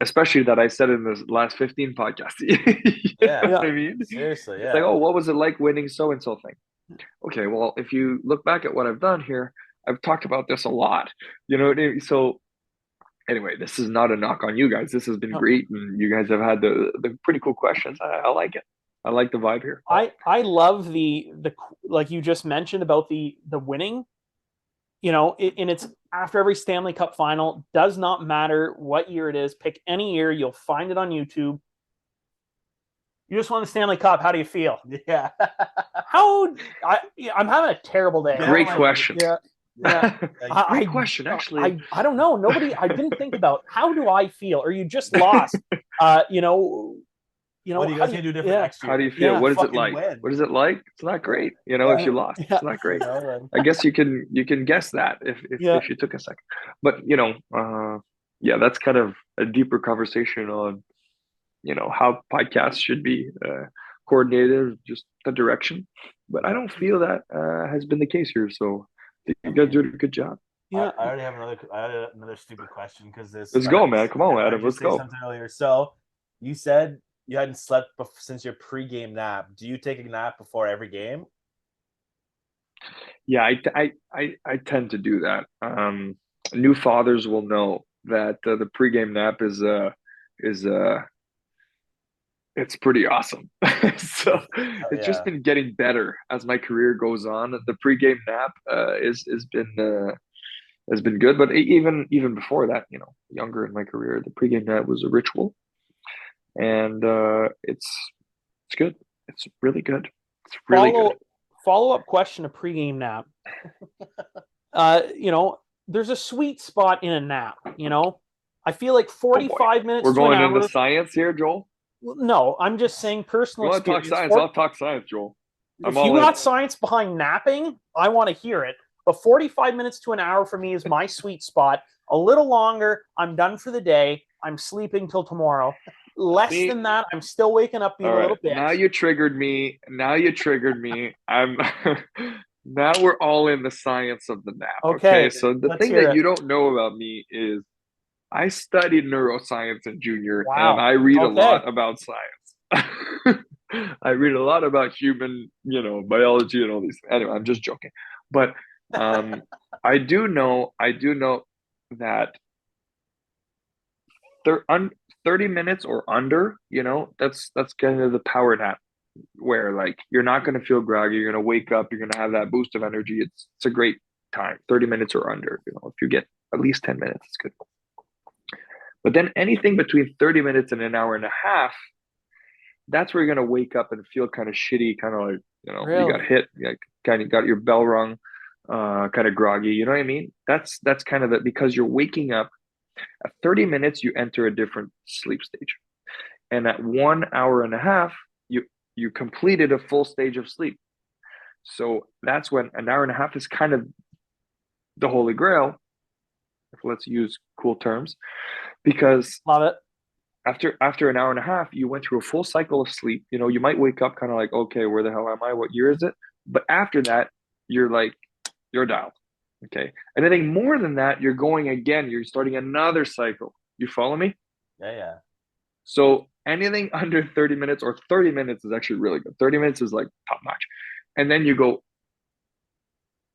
especially that I said in the last 15 podcasts. You know what I mean? Seriously, yeah. It's like, oh, what was it like winning so and so thing? Okay, well, if you look back at what I've done here, I've talked about this a lot. You know what I mean? So anyway, this is not a knock on you guys. This has been great, and you guys have had the pretty cool questions. I like it. I like the vibe here. I love the like you just mentioned about the winning. And it's after every Stanley Cup final. Does not matter what year it is. Pick any year. You'll find it on YouTube. You just won the Stanley Cup. How do you feel? Yeah. I'm having a terrible day. Great question. Yeah. Great question, actually. I don't know. I didn't think about how do I feel? Or you just lost. What are you guys gonna do different next year? How do you feel? Yeah, what is it like? win. What is it like? It's not great. If you lost, it's not great. I guess you can guess that if you took a second. But that's kind of a deeper conversation on how podcasts should be coordinated, just the direction. But I don't feel that has been the case here. So you guys do a good job. Yeah, I already have another stupid question because this. Let's go, man. Come on, Adam. Let's go. Something earlier. So you said you hadn't slept since your pregame nap. Do you take a nap before every game? Yeah, I tend to do that. New fathers will know that the pregame nap is it's pretty awesome. So it's just been getting better as my career goes on. The pregame nap has been good, but even before that, younger in my career, the pregame nap was a ritual, and it's good. It's really good. It's really good. Follow-up question: a pregame nap. There's a sweet spot in a nap. I feel like 45 minutes. We're going to an hour, into science here, Joel. No, I'm just saying personal You want to talk experience. science? I'll talk science, Joel. If you got science behind napping, I want to hear it. But 45 minutes to an hour for me is my sweet spot. A little longer, I'm done for the day. I'm sleeping till tomorrow. Less than that, I'm still waking up being a little bit. Now you triggered me. I'm now we're all in the science of the nap. Okay. So the thing that you don't know about me is I studied neuroscience in junior, Wow. and I read a Okay. lot about science. I read a lot about human, biology and all these. Anyway, I'm just joking, but I do know that 30 minutes or under, that's kind of the power nap where like you're not going to feel groggy, you're going to wake up, you're going to have that boost of energy. It's a great time. 30 minutes or under, if you get at least 10 minutes, it's good. But then anything between 30 minutes and an hour and a half, that's where you're going to wake up and feel kind of shitty, kind of like, Really? you got hit, kind of got your bell rung, kind of groggy. You know what I mean? That's kind of because you're waking up at 30 minutes, you enter a different sleep stage. And at 1 hour and a half, you completed a full stage of sleep. So that's when an hour and a half is kind of the holy grail, if let's use cool terms, because Love it. after an hour and a half, you went through a full cycle of sleep. You might wake up kind of like, okay, where the hell am I? What year is it? But after that, you're dialed. Okay. Anything more than that, you're going again. You're starting another cycle. You follow me? Yeah. So anything under 30 minutes or 30 minutes is actually really good. 30 minutes is like top notch. And then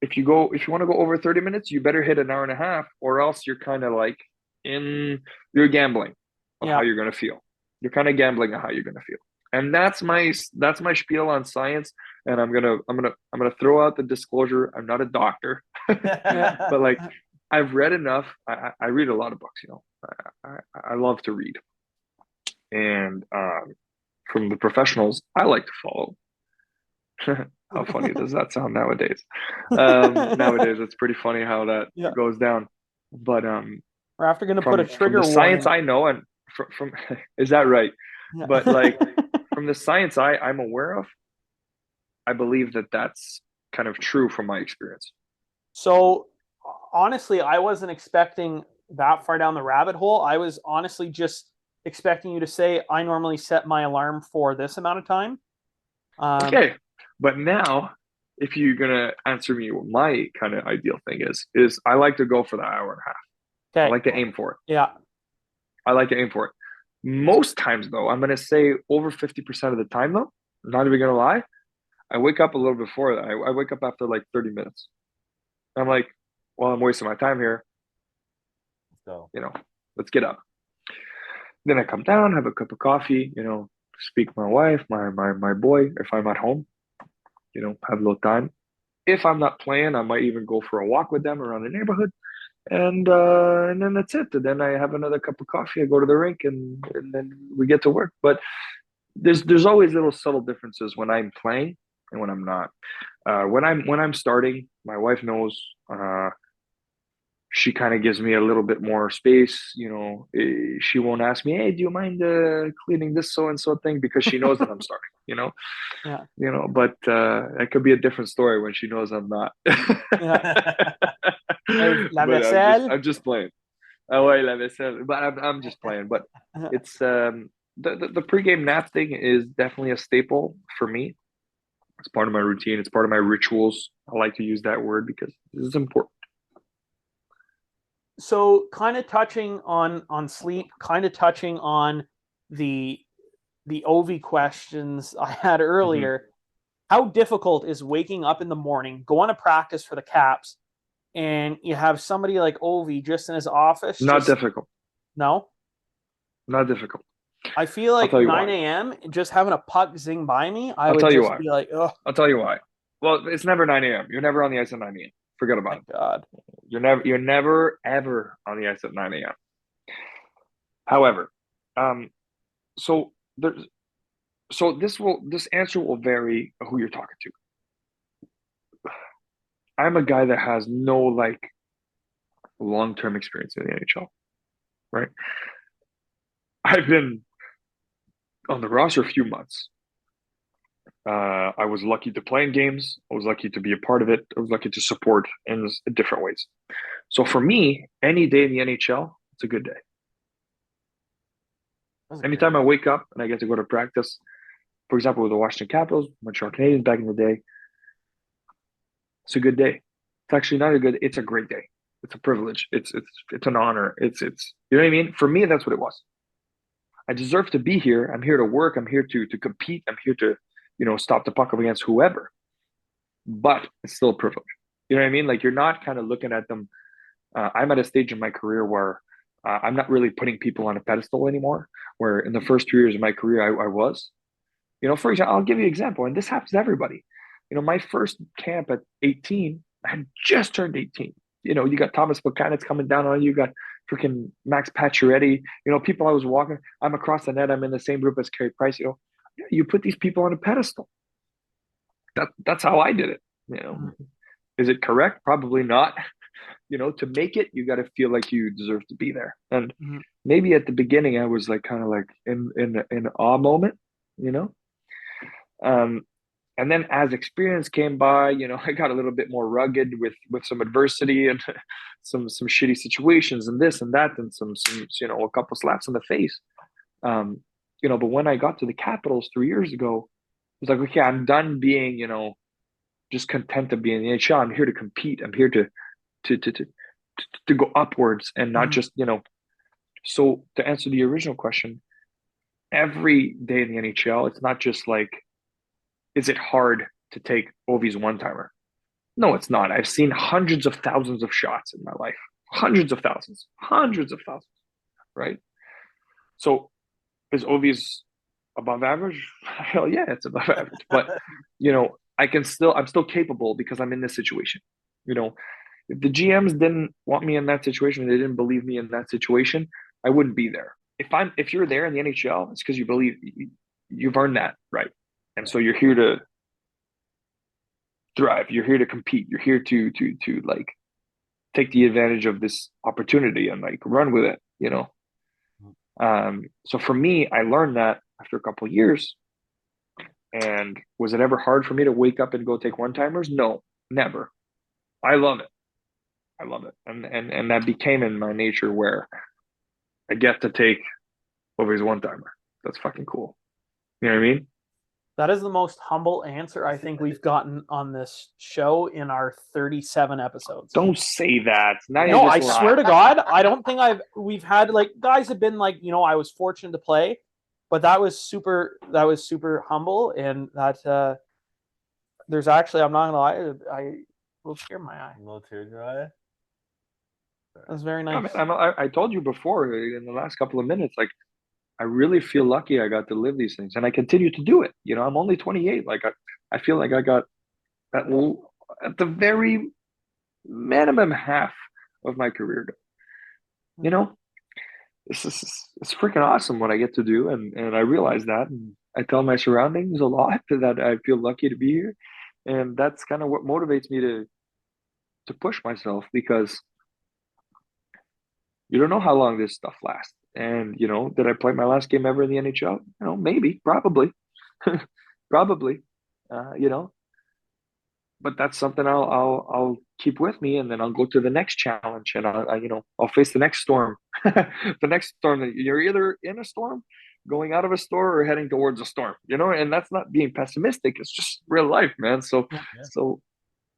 if you want to go over 30 minutes, you better hit an hour and a half, or else you're kind of like you're gambling on how you're going to feel. You're kind of gambling on how you're going to feel. And that's my spiel on science. And I'm gonna throw out the disclosure. I'm not a doctor, but like I've read enough. I read a lot of books. I love to read, and from the professionals, I like to follow. How funny does that sound nowadays? Nowadays, it's pretty funny how that goes down. But we're after going to put a trigger from the science warning. I know, and from is that right? Yeah. But like from the science I'm aware of, I believe that that's kind of true from my experience. So honestly, I wasn't expecting that far down the rabbit hole. I was honestly just expecting you to say I normally set my alarm for this amount of time. Okay, but now if you're gonna answer me what my kind of ideal thing is I like to go for the hour and a half. Okay. I like to aim for it. Yeah. I like to aim for it. Most times though, I'm gonna say over 50% of the time though, I'm not even gonna lie, I wake up a little before that. I wake up after like 30 minutes. I'm like, well, I'm wasting my time here. So let's get up. Then I come down, have a cup of coffee, speak to my wife, my boy, if I'm at home, have a little time. If I'm not playing, I might even go for a walk with them around the neighborhood. And then that's it. And then I have another cup of coffee. I go to the rink, and then we get to work. But there's always little subtle differences when I'm playing and when I'm not. When I'm starting, my wife knows. She kind of gives me a little bit more space. She won't ask me, "Hey, do you mind cleaning this so and so thing?" Because she knows that I'm starting. Yeah. But that could be a different story when she knows I'm not. La But vaisselle. I'm just playing. Oh, wait, la vaisselle. But I'm just playing. But it's the pregame nap thing is definitely a staple for me. It's part of my routine. It's part of my rituals. I like to use that word because this is important. So kind of touching on sleep, kind of touching on the OV questions I had earlier. Mm-hmm. How difficult is waking up in the morning, going to practice for the Caps, and you have somebody like Ovi just in his office? Not difficult. No? Not difficult. I feel like 9 a.m., just having a puck zing by me, I would just be like, ugh. I'll tell you why. Well, it's never 9 a.m. You're never on the ice at 9 a.m. Forget about it. God. You're never, ever on the ice at 9 a.m. However, this answer will vary who you're talking to. I'm a guy that has no long-term experience in the NHL, right? I've been on the roster a few months. I was lucky to play in games. I was lucky to be a part of it. I was lucky to support in different ways. So for me, any day in the NHL, it's a good day. Anytime I wake up and I get to go to practice, for example, with the Washington Capitals, Montreal Canadiens back in the day, it's a good day. It's actually not a good, it's a great day. It's a privilege. It's an honor. It's you know what I mean? For me, that's what it was. I deserve to be here. I'm here to work. I'm here to compete. I'm here to, stop the puck up against whoever. But it's still a privilege. You know what I mean? Like you're not kind of looking at them. I'm at a stage in my career where I'm not really putting people on a pedestal anymore. Where in the first 2 years of my career, I was. For example, I'll give you an example, and this happens to everybody. My first camp at 18, I had just turned 18. You got Thomas Buchanan's coming down on you. You got freaking Max Pacioretty. People I was walking. I'm across the net. I'm in the same group as Carey Price. You put these people on a pedestal. That's how I did it. Is it correct? Probably not. To make it, you got to feel like you deserve to be there. And maybe at the beginning, I was like kind of like in an awe moment. And then as experience came by, I got a little bit more rugged with some adversity and some shitty situations and this and that and some a couple slaps in the face. But when I got to the Capitals 3 years ago, it was like, okay, I'm done being, just content to be in the NHL. I'm here to compete. I'm here to go upwards and not just, So to answer the original question, every day in the NHL, it's not just like, is it hard to take Ovi's one-timer? No, it's not. I've seen hundreds of thousands of shots in my life. Hundreds of thousands. Right? So is Ovi's above average? Hell yeah, it's above average. But, I'm still capable because I'm in this situation. If the GMs didn't want me in that situation, they didn't believe me in that situation, I wouldn't be there. If you're there in the NHL, it's because you believe you've earned that, right? And so you're here to thrive. You're here to compete. You're here to like take the advantage of this opportunity and like run with it, So for me, I learned that after a couple of years. And was it ever hard for me to wake up and go take one-timers? No, never. I love it. And that became in my nature where I get to take Ovi's one-timer. That's fucking cool. You know what I mean? That is the most humble answer I think we've gotten on this show in our 37 episodes. Don't say that. No, I swear to God, I don't think we've had like guys have been like, I was fortunate to play, but that was super humble, and that there's actually, I'm not gonna lie, I will tear my eye. A little tear dry. That's very nice. I told you before in the last couple of minutes, like I really feel lucky I got to live these things, and I continue to do it. I'm only 28. Like I feel like I got at the very minimum half of my career done. It's freaking awesome what I get to do, and I realize that, and I tell my surroundings a lot that I feel lucky to be here, and that's kind of what motivates me to push myself, because you don't know how long this stuff lasts. And, did I play my last game ever in the NHL? Maybe, probably, probably, but that's something I'll keep with me, and then I'll go to the next challenge, and I'll face the next storm. The next storm. You're either in a storm, going out of a storm, or heading towards a storm. And that's not being pessimistic. It's just real life, man. So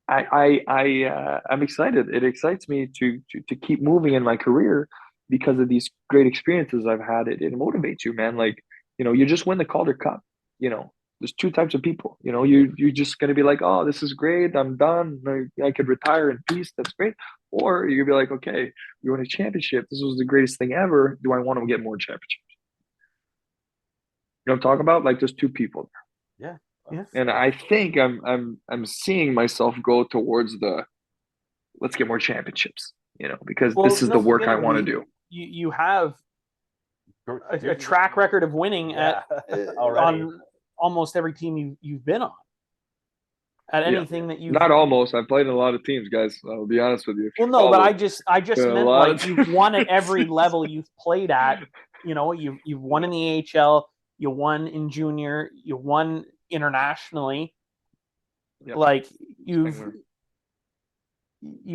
I'm excited. It excites me to keep moving in my career because of these great experiences I've had. It motivates you, man. Like, you just win the Calder Cup. There's two types of people. You're just gonna be like, oh, this is great. I'm done. I could retire in peace. That's great. Or you're gonna be like, okay, we won a championship. This was the greatest thing ever. Do I want to get more championships? You know what I'm talking about? Like, there's two people there. Yeah. Yes. And I think I'm seeing myself go towards the let's get more championships, because this is the work I want to do. You have a track record of winning on almost every team you've been on. At anything that you not almost. I've played in a lot of teams, guys. I'll be honest with you. Well, no, but I just meant like you've won at every level you've played at. You've won in the AHL, you won in junior, you won internationally. Yep. Like you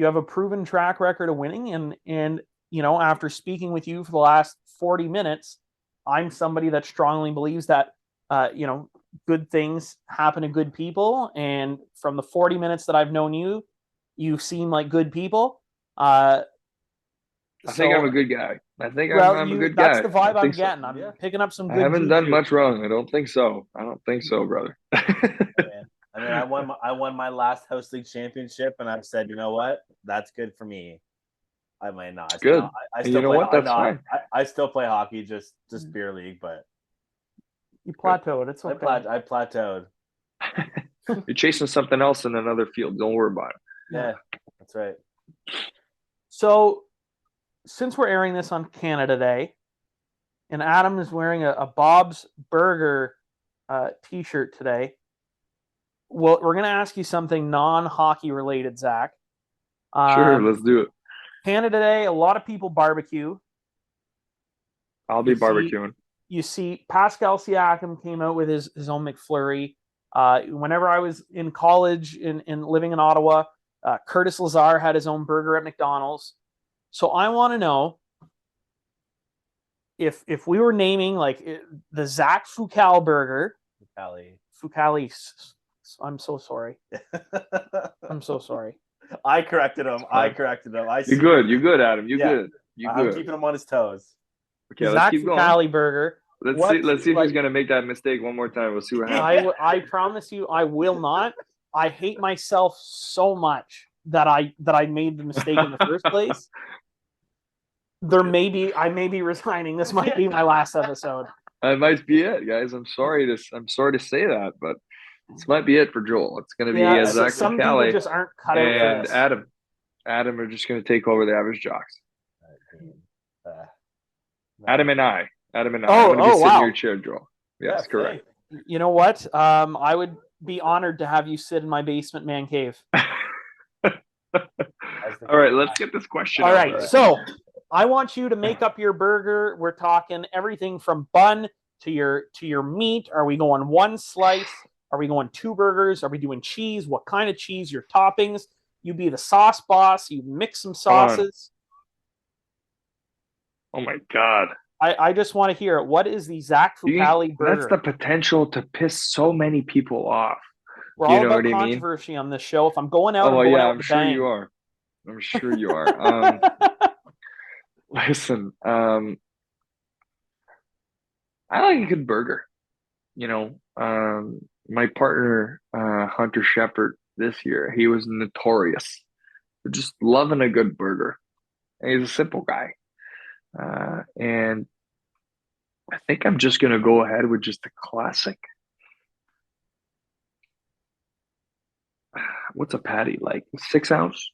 have a proven track record of winning, and after speaking with you for the last 40 minutes, I'm somebody that strongly believes that good things happen to good people, and from the 40 minutes that I've known you, you seem like good people. I think I'm a good guy. I think I'm a good that's guy. the vibe I I'm think so. getting. I'm Yeah. picking up some I good haven't done juju. much wrong. I don't think so. I don't think so, brother. I mean, I won my last house league championship, and I've said, you know what, that's good for me. I might not. It's good. No, I And still you know play. what? That's fine. I still play hockey, just beer league, but You plateaued. It's okay. I plateaued. You're chasing something else in another field. Don't worry about it. Yeah, that's right. So, since we're airing this on Canada Day, and Adam is wearing a Bob's Burger T-shirt today, well, we're going to ask you something non-hockey related, Zach. Sure, let's do it. Canada Day, a lot of people barbecue. I'll be barbecuing. You see, Pascal Siakam came out with his own McFlurry. Whenever I was in college in living in Ottawa, Curtis Lazar had his own burger at McDonald's. So I want to know if we were naming like the Zach Fucale burger. Fucale. I'm so sorry. I'm so sorry. I corrected him. You're good. You're good, Adam. You're good. I'm keeping him on his toes. Okay, Zach let's keep Fucale going. burger. Let's see if he's gonna make that mistake one more time. We'll see what happens. I promise you, I will not. I hate myself so much that I made the mistake in the first place. I may be resigning. This might be my last episode. That might be it, guys. I'm sorry to say that, but this might be it for Joel. It's gonna be Zach some people Fucale just aren't cut out for and this. Adam are just gonna take over the average Jocks. Adam and I. I'm gonna be sitting in your chair, Joel. Yes, correct. You know what? I would be honored to have you sit in my basement man cave. All right, let's get this question. All right, so I want you to make up your burger. We're talking everything from bun to your meat. Are we going one slice? Are we going two burgers? Are we doing cheese? What kind of cheese? Your toppings. You be the sauce boss. You mix some sauces. Oh my God. I just want to hear it. What is the Zach Fucale burger? That's the potential to piss so many people off. We're all about controversy on this show. If I'm going out, I'm sure you are. I'm sure you are. Listen, I like a good burger. You know, my partner, Hunter Shepard, this year, he was notorious for just loving a good burger. And he's a simple guy. And I think I'm just going to go ahead with just a classic. What's a patty like? 6 ounce?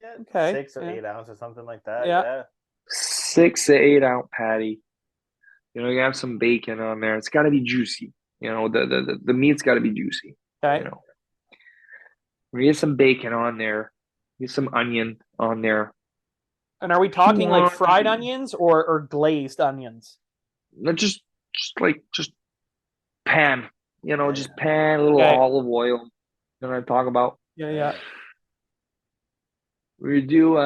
Yeah, okay. 6 or 8 ounce or something like that. Yeah. 6 to 8 ounce patty. You know, you have some bacon on there. It's got to be juicy. You know, the meat's got to be juicy. Okay. You know, we get some bacon on there. Get some onion on there. And are we talking like fried onions or glazed onions? No, just pan. You know, just pan, a little olive oil. You know what I'm talking about? Yeah. We do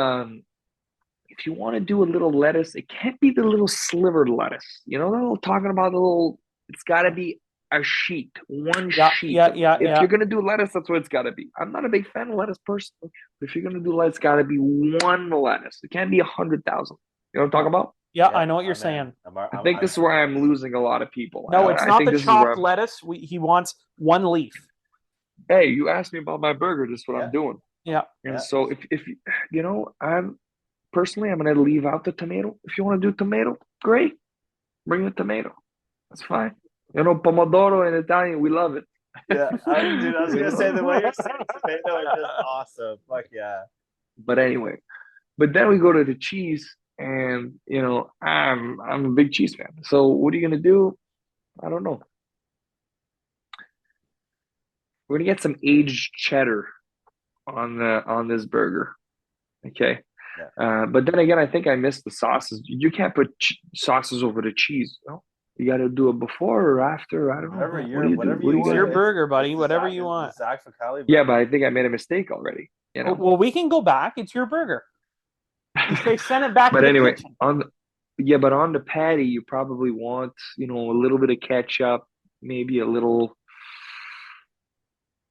if you want to do a little lettuce, it can't be the little slivered lettuce. You know what I'm talking about? It's gotta be a sheet, one sheet. Yeah. If you're gonna do lettuce, that's what it's gotta be. I'm not a big fan of lettuce personally, but if you're gonna do lettuce, it's gotta be one lettuce. It can't be 100,000. You know what I'm talking about? Yeah, I know what you're saying. I think this is where I'm losing a lot of people. No, it's not the chopped lettuce. He wants one leaf. Hey, you asked me about my burger. This is what I'm doing. Yeah. And so if you know, I'm gonna leave out the tomato. If you want to do tomato, great. Bring the tomato. That's fine. You know, pomodoro in Italian, we love it. Yeah, I was gonna say the way you're saying tomato is just awesome. Fuck yeah. But anyway, then we go to the cheese, and you know, I'm a big cheese fan. So what are you gonna do? I don't know. We're gonna get some aged cheddar on this burger. Okay. Yeah. But then again, I think I missed the sauces. You can't put sauces over the cheese. No, you got to do it before or after. I don't know. It's your burger, buddy. Whatever you want. Zach Fucale. Yeah, but I think I made a mistake already. You know. Well, we can go back. It's your burger. You say send it back. But to anyway, the kitchen. but on the patty, you probably want a little bit of ketchup, maybe a little.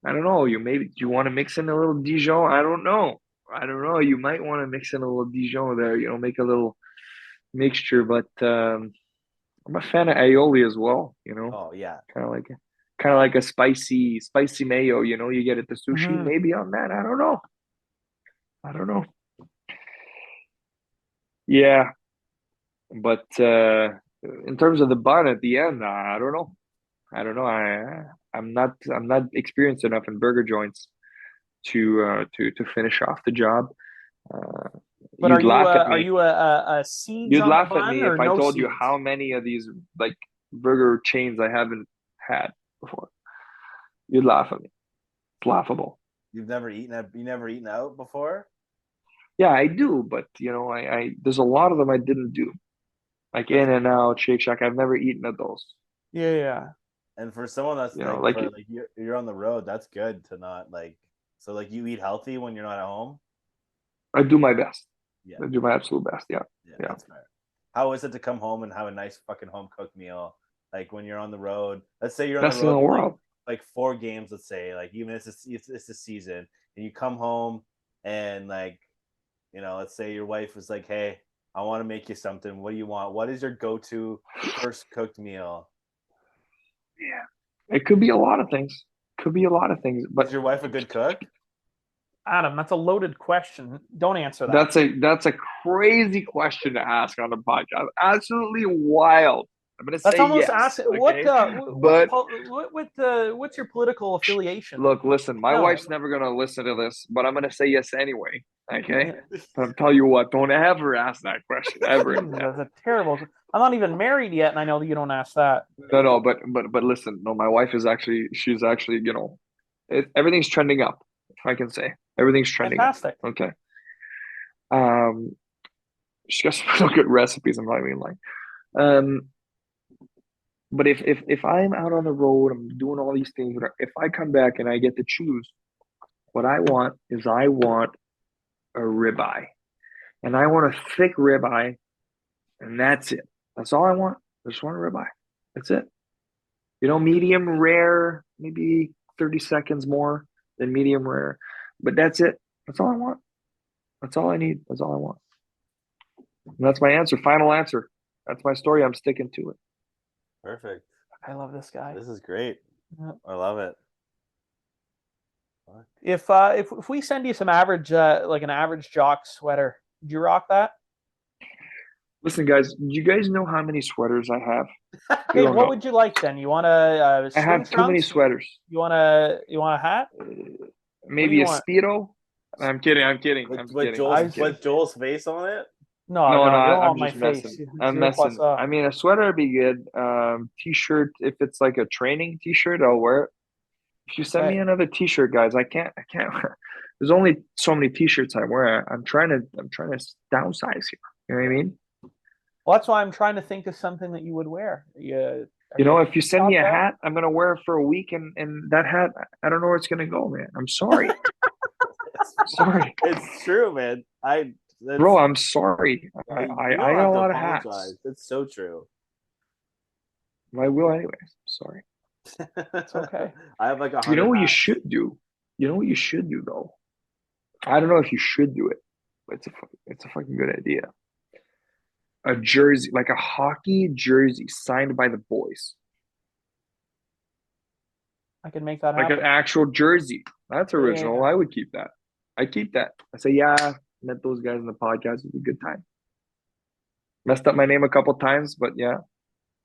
I don't know. Do you want to mix in a little Dijon? I don't know. I don't know. You might want to mix in a little Dijon there, make a little mixture. But I'm a fan of aioli as well, Oh yeah. kind of like a spicy mayo, you get at the sushi, Mhm. maybe on that. I don't know. I don't know. Yeah, but in terms of the bun at the end, I don't know. I don't know. I'm not experienced enough in burger joints to finish off the job. Uh, But you'd laugh at are me. you a seeds You'd on the laugh at bun me or if I no told you seeds? how many of these like burger chains I haven't had before. You'd laugh at me. It's laughable. You never eaten out before? Yeah, I do, but I there's a lot of them I didn't do. Like That's In and Out, Shake Shack. I've never eaten at those. Yeah, yeah. and for someone that's like Like for like you're on the road, that's good to not like so like you eat healthy when you're not at home. I do my best. Yeah, I do my absolute best. Yeah, yeah, yeah. that's fair. How is it to come home and have a nice fucking home cooked meal? Like when you're on the road, let's say you're on the Best in the road world. like 4 games, let's say, like even if it's a season, and you come home and like let's say your wife was like, "Hey, I want to make you something. What do you want? What is your go-to first cooked meal?" Yeah, it could be a lot of things. Could be a lot of things, Is but your wife a good cook? Adam, that's a loaded question. Don't answer that. that's a crazy question to ask on a podcast. Absolutely wild. I'm gonna That's say almost yes. ask Okay, but what's your political affiliation? look, listen. My No. wife's never gonna listen to this, but I'm gonna say yes anyway. Okay, Yeah. but I'm telling you what. Don't ever ask that question ever. Jesus, that's a terrible. I'm not even married yet, and I know that you don't ask that. No, but listen. No, my wife is actually. She's actually. Everything's trending up. If I can say everything's trending up. Fantastic. Okay. Um, she got some real good recipes. I'm not even lying. Um, but if I'm out on the road, I'm doing all these things. If I come back and I get to choose, what I want a ribeye, and I want a thick ribeye, and that's it. That's all I want. I just want a ribeye. That's it. Medium rare, maybe 30 seconds more than medium rare, but that's it. That's all I want. That's all I need. That's all I want. And that's my answer. Final answer. That's my story. I'm sticking to it. Perfect. I love this guy. This is great. Yeah. I love it. If we send you some average like an average jock sweater, would you rock that? Listen, guys, do you guys know how many sweaters I have? Okay, what would you like then? You want a I swim have too many trunks? sweaters. You want a hat? Maybe a want? Speedo? I'm kidding. I'm kidding. With, I'm with kidding. Joel's I'm kidding. with Joel's face on it. No, No, no, you don't I'm want my just messing. face. I'm Zero plus messing. I mean, a sweater would be good. T-shirt, if it's like a training T-shirt, I'll wear it. If you send me Right. another T-shirt, guys, I can't. There's only so many T-shirts I wear. I'm trying to downsize here. You know what I mean? Well, that's why I'm trying to think of something that you would wear. If you send me a guy? hat, I'm gonna wear it for a week, and that hat, I don't know where it's gonna go, man. I'm sorry. Sorry, It's true, man. bro. I'm sorry. I You don't got have a to lot of apologize. hats. It's so true. I will anyways. Sorry. It's okay. I have like You know 100 what you hats. should do? You know what you should do though? I don't know if you should do it, but it's a fucking good idea. A jersey, like a hockey jersey signed by the boys. I can make that Like happen. an actual jersey. That's original. Yeah. I would keep that. I keep that. I say, yeah, met those guys in the podcast. It was a good time. Messed up my name a couple times, but yeah.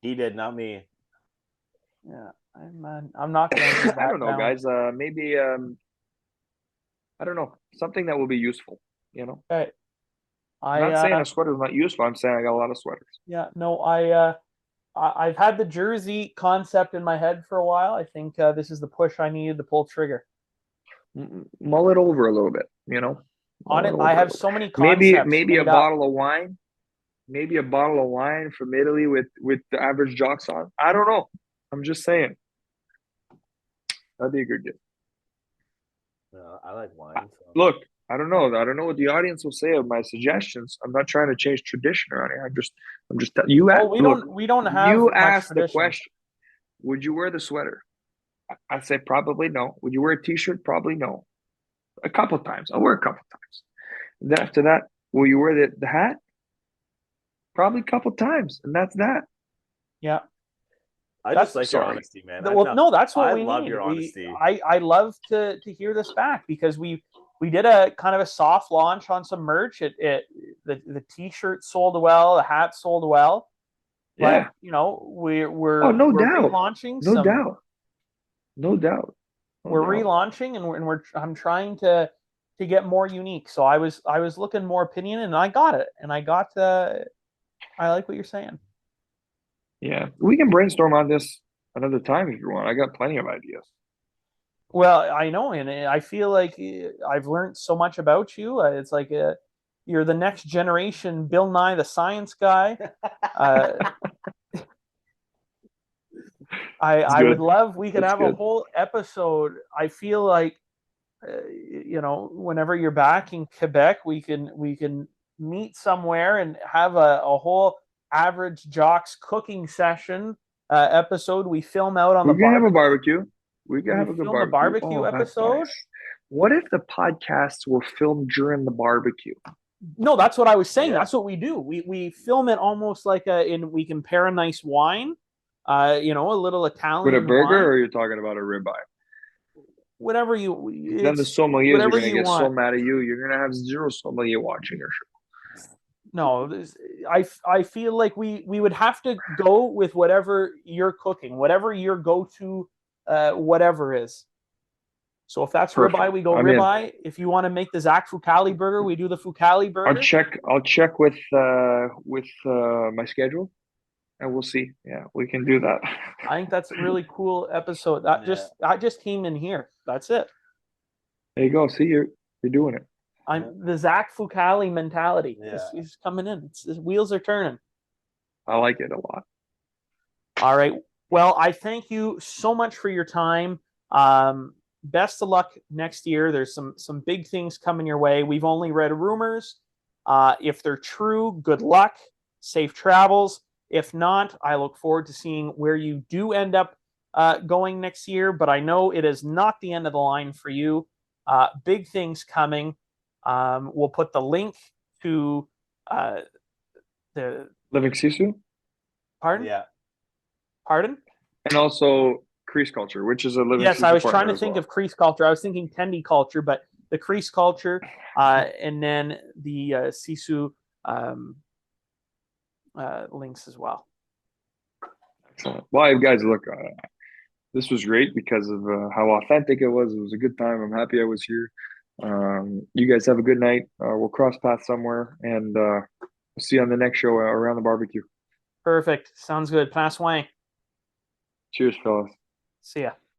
He did, not me. Yeah. I'm not gonna I don't know, down. guys. Maybe I don't know. Something that will be useful, Okay. I'm not saying a sweater is not useful. I'm saying I got a lot of sweaters. Yeah, no, I've had the jersey concept in my head for a while. I think this is the push I needed to pull trigger. Mull it over a little bit, On it, I have so many maybe concepts maybe a made up. bottle of wine. Maybe a bottle of wine from Italy with the average Jocks on. I don't know. I'm just saying. That'd be a good gift. I like wine. So. Look, I don't know. I don't know what the audience will say of my suggestions. I'm not trying to change tradition around here. I'm just you. Oh, we don't have You much asked the tradition. question. Would you wear the sweater? I say probably no. Would you wear a T-shirt? Probably no. A couple times. I'll wear a couple times. Then after that, will you wear the hat? Probably a couple times, and that's that. Yeah. I That's- just like your sorry. honesty, man. Well, no, that's what I we love need. your honesty. I love to hear this back because we did a kind of a soft launch on some merch. The t-shirt sold well, the hat sold well. Yeah. But we're No we're doubt. relaunching No doubt. No doubt. No we're doubt. relaunching and I'm trying to get more unique. So I was looking more opinion and I got it. And I like what you're saying. Yeah. We can brainstorm on this another time if you want. I got plenty of ideas. Well, I know, and I feel like I've learned so much about you. It's like you're the next generation Bill Nye the Science Guy. I would love we could That's have a good. whole episode. I feel like whenever you're back in Quebec, we can meet somewhere and have a whole average Jocks cooking session episode. We film out on We the can have a barbecue. barbecue. We can have a good film a barbecue. barbecue That's episode. nice. What if the podcasts were filmed during the barbecue? No, that's what I was saying. Yeah. That's what we do. We film it almost like we can pair a nice wine, a little Italian With a burger, wine, or you're talking about a ribeye? whatever you. Then the sommeliers are whatever going to you get so want. mad at you. You're going to have zero sommelier watching your show. No, I feel like we would have to go with whatever you're cooking, whatever your go-to, whatever is. So if that's Perfect. ribeye, we go I'm in. ribeye. If you want to make the Zach Fucale burger, we do the Fucale burger. I'll check with my schedule, and we'll see. Yeah, we can do that. I think that's a really cool episode. That just came in here. That's it. There you go. See, you're doing it. I'm the Zach Fucale mentality. Yeah. He's coming in. The wheels are turning. I like it a lot. All right. Well, I thank you so much for your time. Best of luck next year. There's some big things coming your way. We've only read rumors. If they're true, good luck. Safe travels. If not, I look forward to seeing where you do end up going next year. But I know it is not the end of the line for you. Big things coming. We'll put the link to the Living Sisu. pardon. Yeah. Pardon. And also Crease Culture, which is a living. Yes, Sisu I was trying partner to as think well. of Crease Culture. I was thinking Tendy Culture, but the Crease Culture, and then the Sisu links as well. Excellent. Well, guys, look, this was great because of how authentic it was. It was a good time. I'm happy I was here. You guys have a good night. We'll cross paths somewhere, and we'll see you on the next show around the barbecue. Perfect. Sounds good. Pass Wang. Cheers, fellas. See ya.